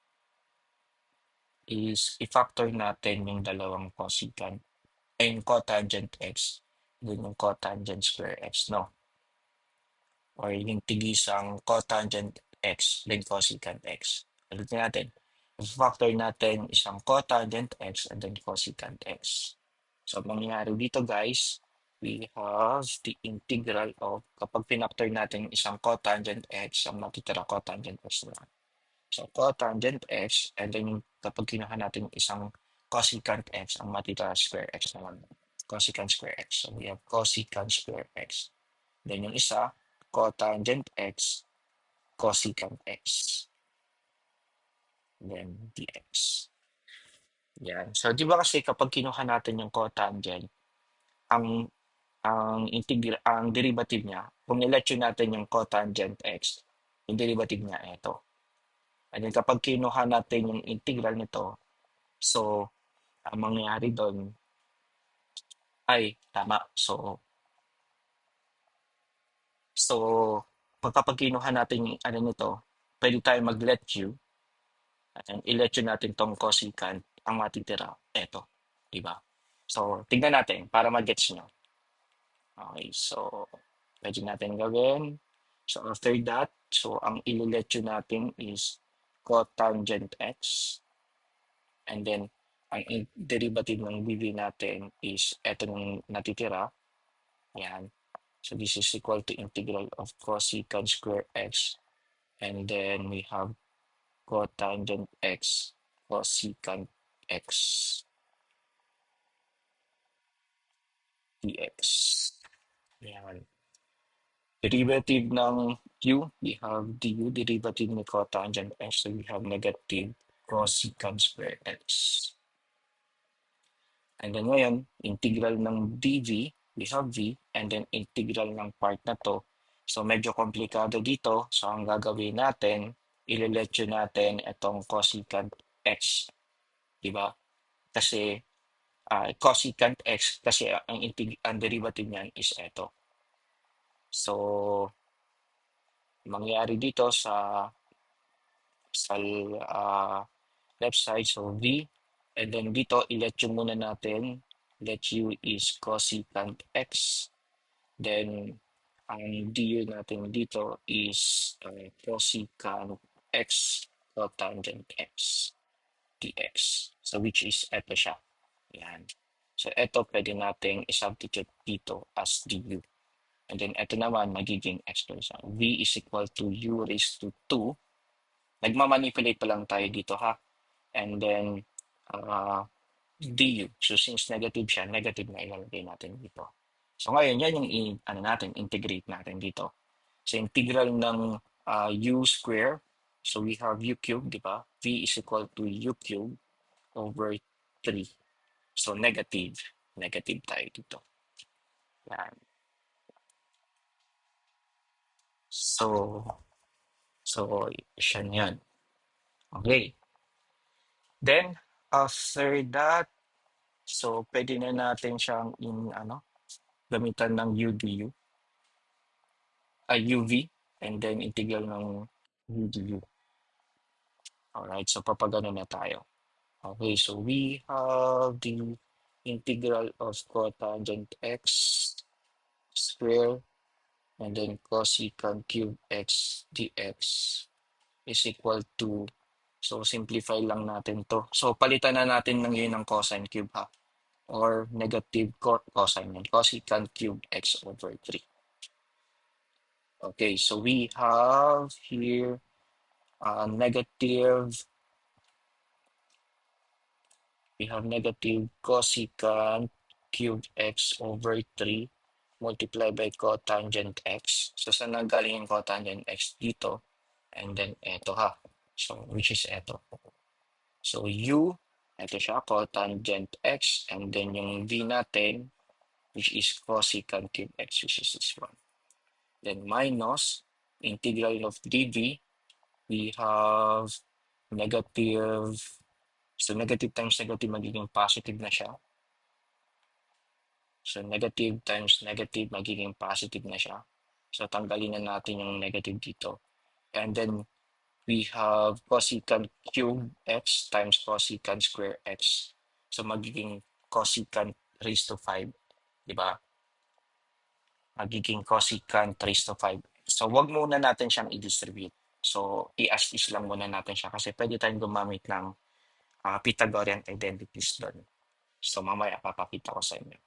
[SPEAKER 1] is i-factor natin yung dalawang cosecant ay yung cotangent x dun yung cotangent square x, no? Or yung tigisang cotangent x then cosecant x. Ulitin natin. I-factor natin isang cotangent x and then cosecant x. So, ang mangyayari dito guys, we have the integral of, kapag pinactor natin isang cotangent x, ang matitira cotangent x na. So, cotangent x, and then kapag kinuha natin isang cosecant x, ang matitira square x naman. Cosecant square x. So, we have cosecant square x. Then yung isa, cotangent x, cosecant x. Then dx. Yan. So, di ba kasi kapag kinuha natin yung cotangent, ang ang derivative niya, kung niletso natin yung cotangent x, yung derivative niya ito. And then kapag kinuha natin yung integral nito, so ang mangyayari doon ay tama. So kapag kinuha natin yung ano nito, pwede tayo mag-let you and i-let you natin tong cosecant ang matitira. Eto, di ba? So tingnan natin para mag-gets nyo. Okay, so pwede natin gawin. So after that, so ang ililetyo natin is cotangent x. And then, ang derivative ng dv natin is eto nung natitira. Yan. So this is equal to integral of cosecant square x. And then we have cotangent x cosecant x dx. Yan. Derivative ng u, we have du, derivative ng cotangent x, so we have negative cosecant square x. And then ngayon, integral ng dv, we have v, and then integral ng part na to. So medyo komplikado dito. So ang gagawin natin, ililetyo natin itong cosecant x. Diba? Kasi cosecant x, kasi ang derivative niyan is ito. So, mangyayari dito sa left side, so v, and then dito ilet u muna natin. Let u is cosecant x, then ang du natin dito is cosecant x cotangent x dx, so which is eto siya. Yan. So eto pwede nating i-substitute dito as du. And then ito naman magiging expression. V is equal to u raised to 2. Nagmamanipulate pa lang tayo dito ha. And then du. So since negative siya, negative na ilalagay natin dito. So ngayon, yan yung ano natin, integrate natin dito. So integral ng u square. So we have u cube, di ba? V is equal to u cube over 3. So negative. Negative tayo dito. Yan. So siya na yan. Okay. Then, after that, so pwede na natin siyang gamitan ng UDU, UV, and then integral ng UDU. Alright, so papagano na tayo. Okay, so we have the integral of cotangent x square and then cosecant cube x dx. is equal to, so simplify lang natin to. So palitan na natin ng yun ng cosine cube ha, or negative cosine yun, cosecant cube x over 3. Okay, so we have here negative cosecant cube x over 3 multiplied by cotangent x. So saan nanggaling yung cotangent x? Dito. And then eto ha. So which is eto. So u, eto siya, cotangent x. And then yung v natin, which is cosecant cube x, which is this one. Then minus integral of dv, we have negative, so negative times negative magiging positive na siya. So negative times negative magiging positive na siya. So tanggalin na natin yung negative dito. And then we have cosecant cube x times cosecant square x. So magiging cosecant raised to 5, di ba? Magiging cosecant raised to 5. So wag muna natin siyang i-distribute. So i-as is lang muna natin siya kasi pwede tayong gumamit ng Pythagorean identities doon. So mamaya papakita ko sa inyo.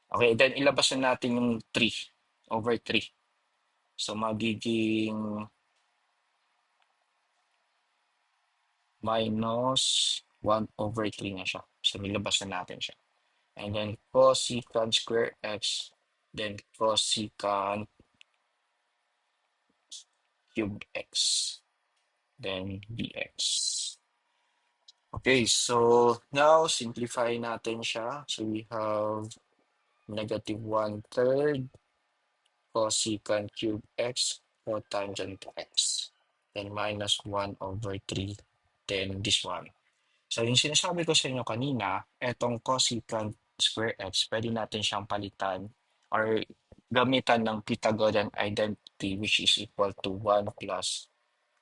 [SPEAKER 1] Okay, then ilabas na natin yung 3 over 3. So magiging minus 1 over 3 na siya. So nilabas na natin siya. And then cosecant square x, then cosecant cube x, then dx. Okay, so now simplify natin siya. So we have negative 1/3 cosecant cube x cotangent x, then minus 1 over 3, then this one. So yung sinasabi ko sa inyo kanina, etong cosecant square x, pwede natin siyang palitan or gamitan ng Pythagorean identity, which is equal to 1 plus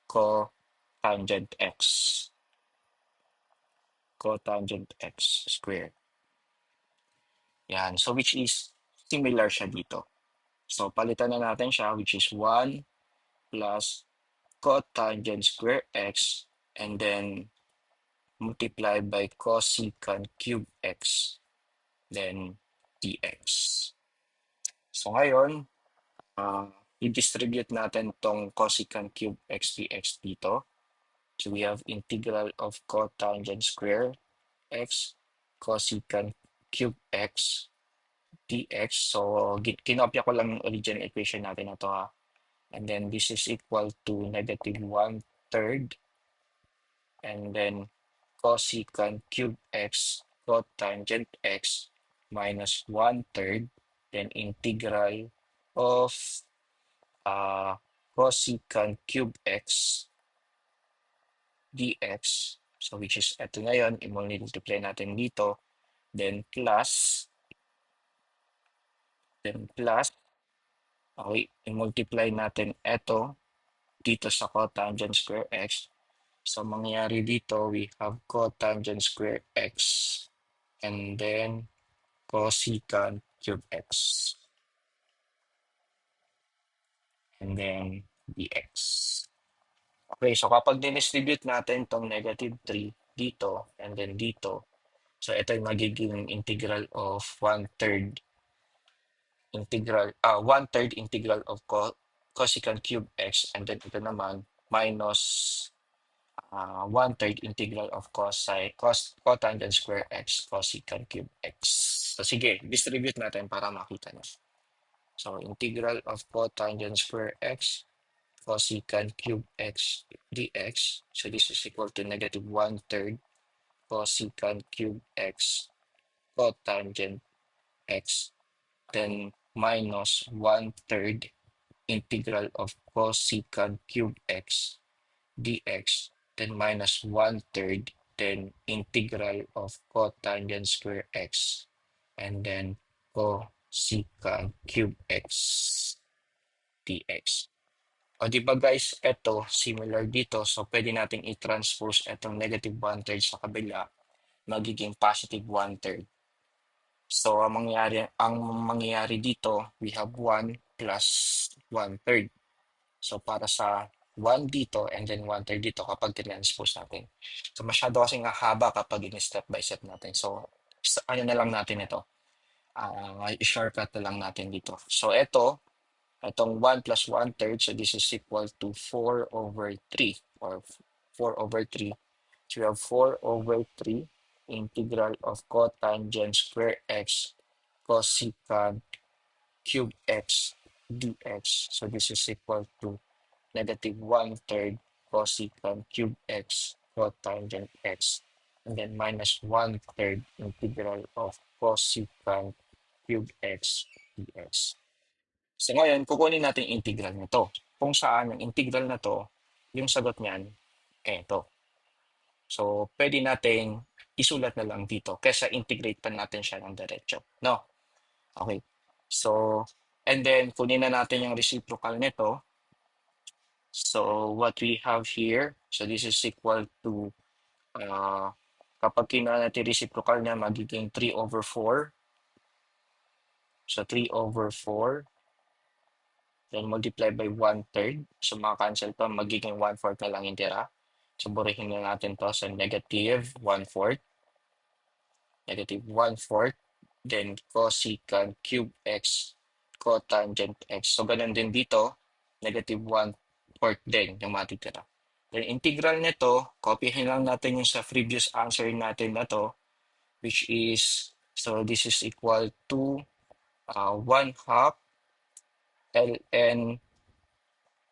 [SPEAKER 1] cotangent x squared. Yan. So which is similar siya dito. So palitan na natin siya, which is 1 plus cotangent square x and then multiply by cosecant cube x, then dx. So ngayon, i-distribute natin tong cosecant cube x dx dito. So we have integral of cotangent square x cosecant cube x dx. So kinopya ko lang yung original equation natin na to ha. And then this is equal to negative 1/3 and then cosecant cube x cotangent x minus 1/3, then integral of cosecant cube x dx. So which is ito ngayon, i-multiply natin dito, then plus, okay, i-multiply natin ito dito sa cotangent square x. So mangyayari dito, we have cotangent square x and then cosecant cube x and then dx. Okay, so kapag dinistribute natin itong negative 3 dito and then dito, so ito yung magiging integral of 1/3 integral of cosecant cube x and then ito naman minus 1/3 integral of cotangent square x cosecant cube x. So sige, distribute natin para makita nyo. So integral of cotangent square x cosecant cube x dx. So this is equal to negative 1/3 cosecant cube x cotangent x, then minus 1/3 integral of cosecant cube x dx, then minus 1/3, then integral of cotangent square x, and then cosecant cube x dx. O di ba guys, ito similar dito. So pwede nating i-transpose itong negative 1/3 sa kabila, magiging positive 1/3. So ang mangyayari dito, we have 1 plus 1/3. So para sa 1 dito, and then 1/3 dito kapag tinranspose natin. So masyado kasing haba kapag in-step by step natin. So ano na lang natin ito, i-shortcut na lang natin dito. So itong 1 plus 1/3, so this is equal to 4/3 or 4/3. So we have 4/3 integral of cotangent square x cosecant cube x dx. So this is equal to negative 1/3 cosecant cube x cotangent x, and then minus 1/3 integral of cosecant cube x dx. So ngayon, kukunin natin yung integral nito. Kung saan yung integral na to, yung sagot niyan, ito. So, pwede nating isulat na lang dito kesa integrate pa natin siya ng diretso. No? Okay. So, and then, kunin na natin yung reciprocal nito. So, what we have here, so this is equal to, kapag kinuha natin reciprocal niya, magiging 3/4. So, 3/4. Then multiply by 1/3. So maka-cancel to, magiging 1/4 na lang yung tira. So burihin na natin to sa negative 1/4. Negative 1/4. Then cosecant cube x cotangent x. So ganun din dito. Negative 1/4 din yung matitira. Then integral nito, copyhin lang natin yung sa previous answer natin na to, which is, so this is equal to 1/2 ln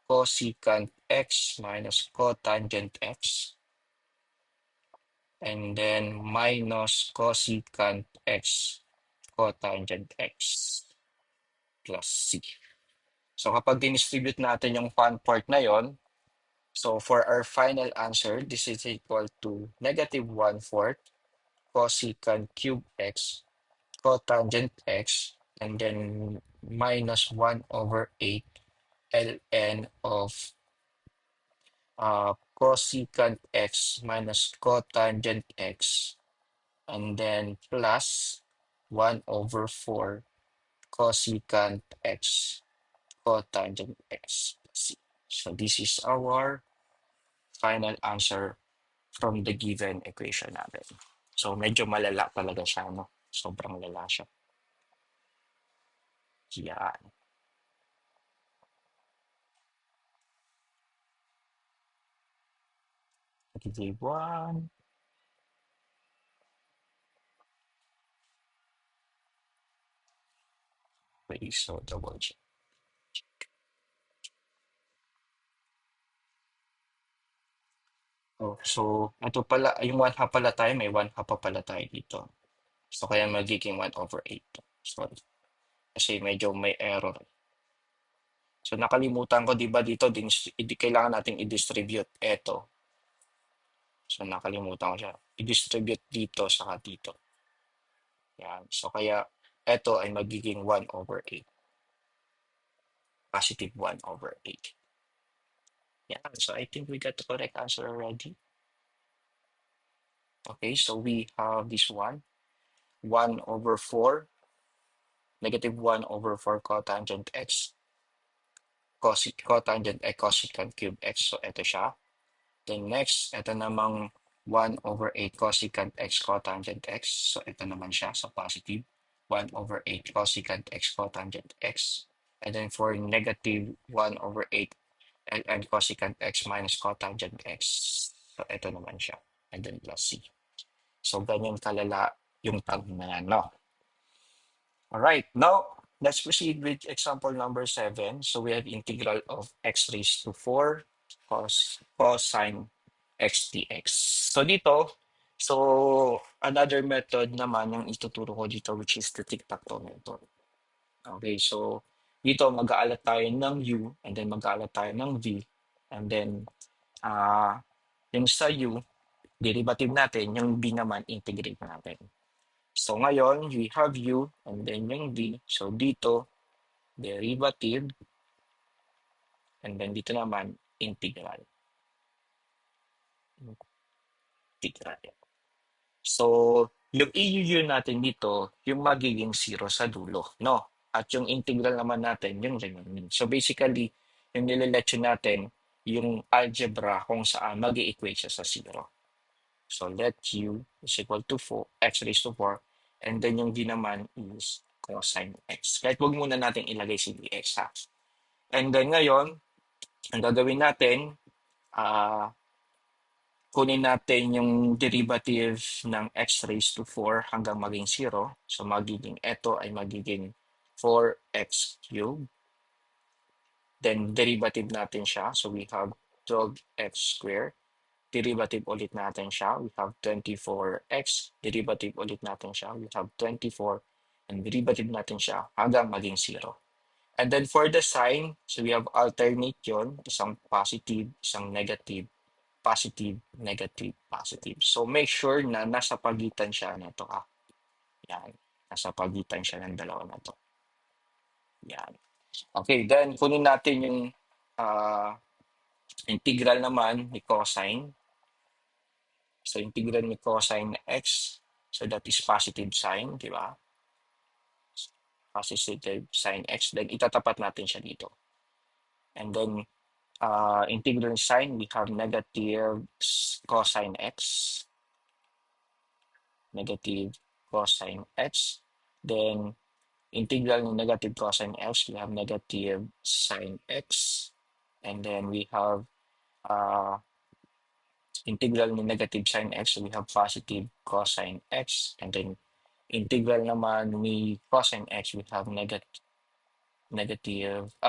[SPEAKER 1] cosecant x minus cotangent x, and then minus cosecant x cotangent x plus c. So kapag distribute natin yung fun part na yon, so for our final answer, this is equal to negative 1/4 cosecant cube x cotangent x, and then minus 1/8 ln of cosecant x minus cotangent x, and then plus 1/4 cosecant x cotangent x plus c. So this is our final answer from the given equation natin. So medyo malala talaga siya, no? Sobrang lala siya. Yan. Negative 1. Okay, so double check. Oh, so ito pala, yung 1/2 pala tayo, may 1/2 pa pala tayo dito. So kaya magiging 1/8. Sorry. Kasi medyo may error. So nakalimutan ko, di ba dito, kailangan nating i-distribute ito. So nakalimutan ko siya. I-distribute dito saka dito. Yan. So kaya ito ay magiging 1/8. Positive 1/8. Yan. So I think we got the correct answer already. Okay, so we have this one. 1/4. Negative 1/4 cotangent x. Cotangent x cosecant cube x. So ito siya. Then next, ito namang 1/8 cosecant x cotangent x. So ito naman siya, so positive 1/8 cosecant x cotangent x. And then for negative 1/8 ln cosecant x minus cotangent x. So ito naman siya. And then plus c. So ganyan kalala yung tag na yan, no? All right, now let's proceed with example number 7. So we have integral of x raised to 4 cosine x dx. So dito, so another method naman yung ituturo ko dito, which is the tic-tac-toe method. Okay, so dito mag-aalat tayo ng u, and then mag-aalat tayo ng v, and then yung sa u, derivative natin, yung v naman, integrate natin. So ngayon, we have u, and then yung v. So dito, derivative, and then dito naman, integral. Integral. So, yung iu natin dito, yung magiging 0 sa dulo, no? At yung integral naman natin, yung remaining. So basically, yung nililetsyon natin, yung algebra kung saan mag-equate siya sa 0. So let u is equal to 4, x raised to 4, and then yung v naman is cosine x. Kahit wag muna natin ilagay si dx ha. And then ngayon, ang gagawin natin, kunin natin yung derivative ng x raised to 4 hanggang maging 0. So magiging ito ay magiging 4x cubed. Then derivative natin siya. So we have 12x squared. Derivative ulit natin siya. We have 24x. Derivative ulit natin siya. We have 24. And derivative natin siya hanggang maging 0. And then for the sign, so we have alternate yun. Isang positive, isang negative, positive, negative, positive. So make sure na nasa pagitan siya nito ha. Yan. Nasa pagitan siya ng dalawa na to. Yan. Okay, then kunin natin yung uh, integral naman ni cosine. So integral ni cosine x. So that is positive sign, di ba? Positive sin x. Then itatapat natin siya dito. And then integral sign, we have negative cosine x. Negative cosine x. Then integral ng negative cosine x, we have negative sine x. And then we have integral ng negative sine x, we have positive cosine x. And then integral naman ni cosine x, we have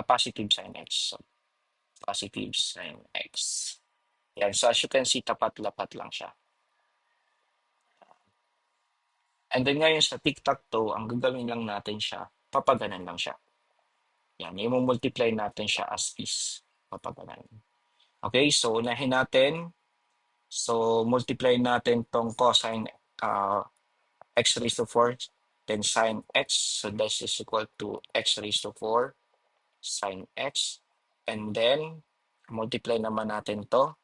[SPEAKER 1] positive sine x. So, positive sine x. Yan. So as you can see, tapat-lapat lang siya. And then ngayon sa tic-tac-toe, ang gagawin lang natin siya, papaganan lang siya. Yan, i-multiply natin siya as is. Papaganan. Okay, so unahin natin. So multiply natin tong cosine x raised to 4, then sine x. So this is equal to x raised to 4 sine x. And then multiply naman natin to.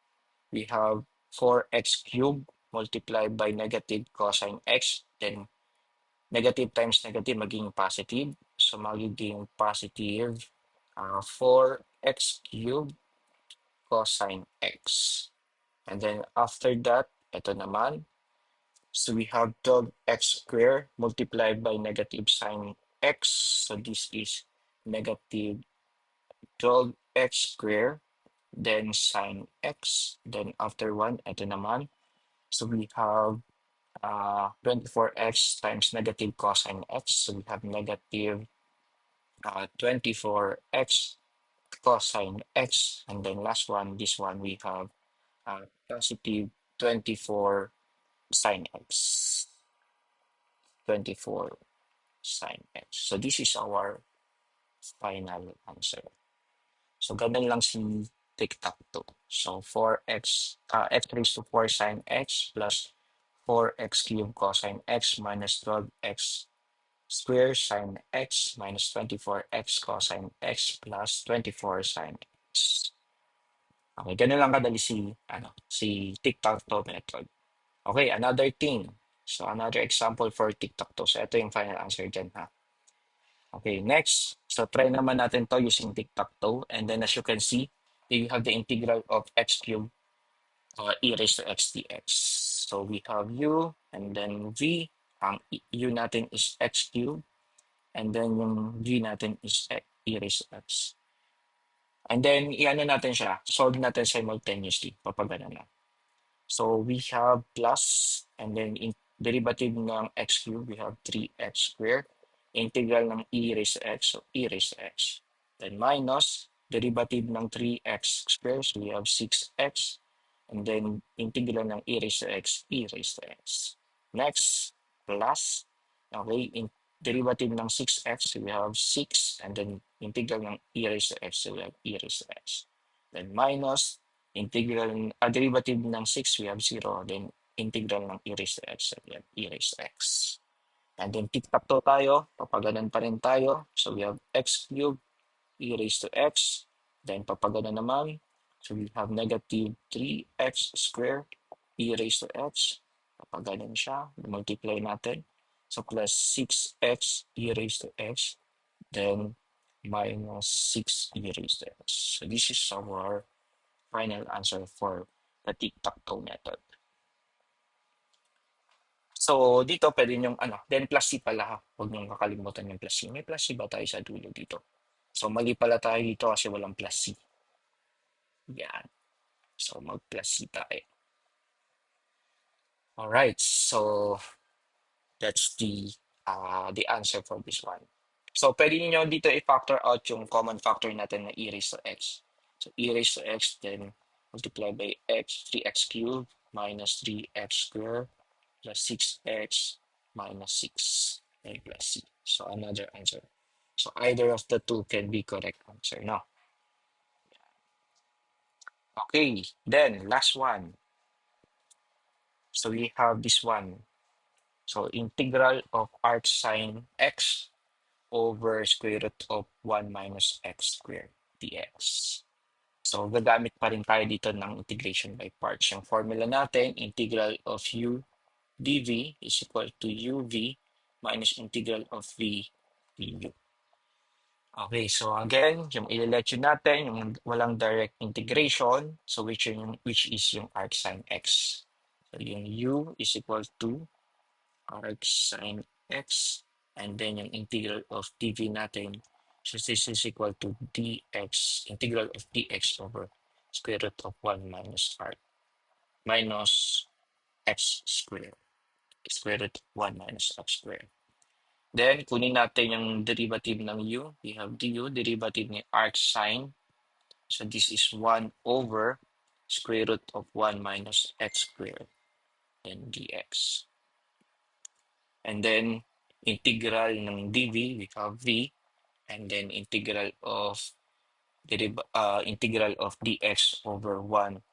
[SPEAKER 1] We have 4x cubed multiplied by negative cosine x. Then negative times negative magiging positive. So magiging positive 4x cubed cosine x. And then after that, ito naman. So we have 12x squared multiplied by negative sine x. So this is negative 12x squared, then sine x. Then after one, ito naman. So we have 24x times negative cosine x. So we have negative 24x cosine x. And then last one, this one, we have positive 24 sine x. 24 sine x. So this is our final answer. So ganun lang si tic-tac-toe. So 4x, x raised to 4 sine x plus 4x cubed cosine x minus 12x square sine x minus 24x cosine x plus 24 sine x. Okay, ganun lang kadali si tic-tac-toe method. Okay, another thing. So another example for tic-tac-toe. So ito yung final answer dyan ha. Okay, next. So try naman natin to using tic-tac-toe. And then as you can see, you have the integral of x cubed e raised to x dx. So we have u and then v. Ang u natin is x cubed. And then yung v natin is e raised to x. And then i-ano natin siya, solve natin simultaneously. Papagana na. So we have plus, and then in derivative ng x cubed, we have 3x squared. Integral ng e raised to x, so e raised to x. Then minus, derivative ng 3x squared, so we have 6x. And then integral ng e raised to x, e raised to x. Next, plus, okay, derivative ng 6x, so we have 6. And then integral ng e raised to x, so we have e raised to x. Then minus, derivative ng 6, we have 0. Then integral ng e raised to x, so we have e raised to x. And then tic-tac-toe tayo, papaganan pa rin tayo. So we have x cubed, e raised to x. Then papaganan naman. So we have negative 3x squared, e raised to x. Papaganan siya, multiply natin. So plus 6x e raised to x. Then minus 6 e raised to x. So this is our final answer for the tic-tac-toe method. So, dito pwede yung then plus C pala ha. Huwag niyong kakalimutan yung plus C. May plus C ba tayo sa dulo dito? So, mali pala tayo dito kasi walang plus C. Yan. So, mag-plus C tayo. Alright, so that's the answer for this one. So, pwede niyo dito i-factor out yung common factor natin na e raised to x. So, e raised to x, then multiply by x, 3x cubed minus 3x squared plus 6x minus 6 and plus c. So, another answer. So, either of the two can be correct answer. No? Okay, then last one. So, we have this one. So, integral of arc sine x over square root of 1 minus x squared dx. So, gagamit pa rin tayo dito ng integration by parts. Yung formula natin, integral of u dv is equal to uv minus integral of v du. Okay, so again, yung ilelection natin, yung walang direct integration, so which is yung arc sine x. So, yung u is equal to arc sine x, and then yung integral of dv natin, so this is equal to dx, integral of dx over square root of 1 minus arc minus x squared, square root of 1 minus x squared. Then, kunin natin yung derivative ng u. We have du, derivative ni arc sine. So, this is 1 over square root of 1 minus x squared, then dx. And then, integral ng dv, we have v, and then integral of dx over 1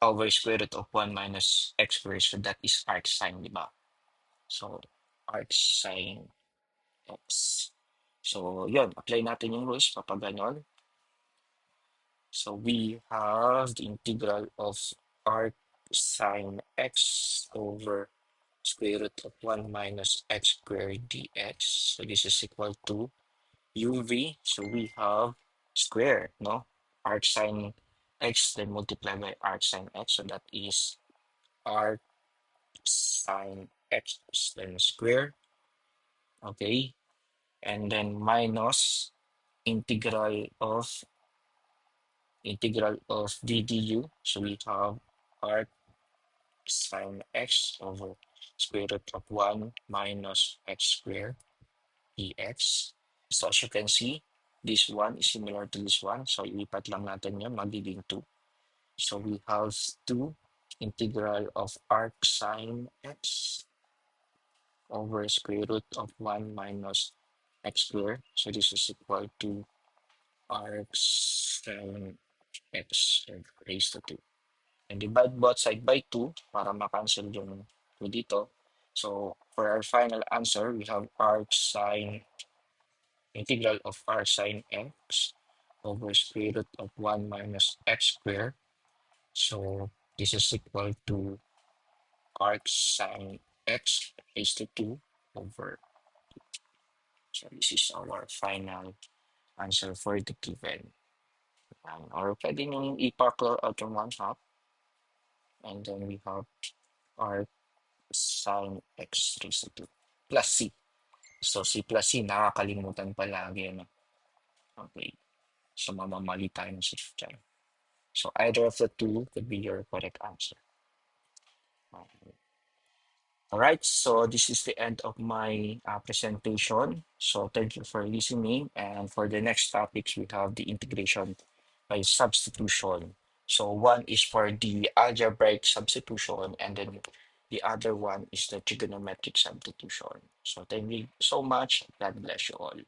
[SPEAKER 1] over square root of 1 minus x squared. So that is arc sine, di ba? So, arc sine x. So, yun. Apply natin yung rules kapag ganon. So, we have the integral of arc sine x over square root of 1 minus x squared dx. So, this is equal to uv. So, we have square, no? Arc sine x, then multiply by arc sine x. So, that is arc sine x, then square. Okay. And then minus integral of d du. So we have arc sine x over square root of 1 minus x squared dx. So as you can see, this one is similar to this one. So ilipat lang natin yun, magiging 2. So we have 2 integral of arc sine x over square root of 1 minus x squared. So this is equal to arc sine x raised to 2. And divide both side by 2 para makancel yung 2 dito. So for our final answer, we have integral of arc sine x over square root of 1 minus x squared. So this is equal to arc sine x raised to 2 over. So this is our final answer for the given. Or pwede nyo i-factor out yung 1/2. And then we have arc sine x raised to 2 plus c. So c plus c, nakakalimutan palagi. Ano? Okay. So mamamali tayo ng safe dyan. So either of the two could be your correct answer. All right, so this is the end of my presentation. So thank you for listening. And for the next topics, we have the integration by substitution. So one is for the algebraic substitution, and then the other one is the trigonometric substitution. So thank you so much. God bless you all.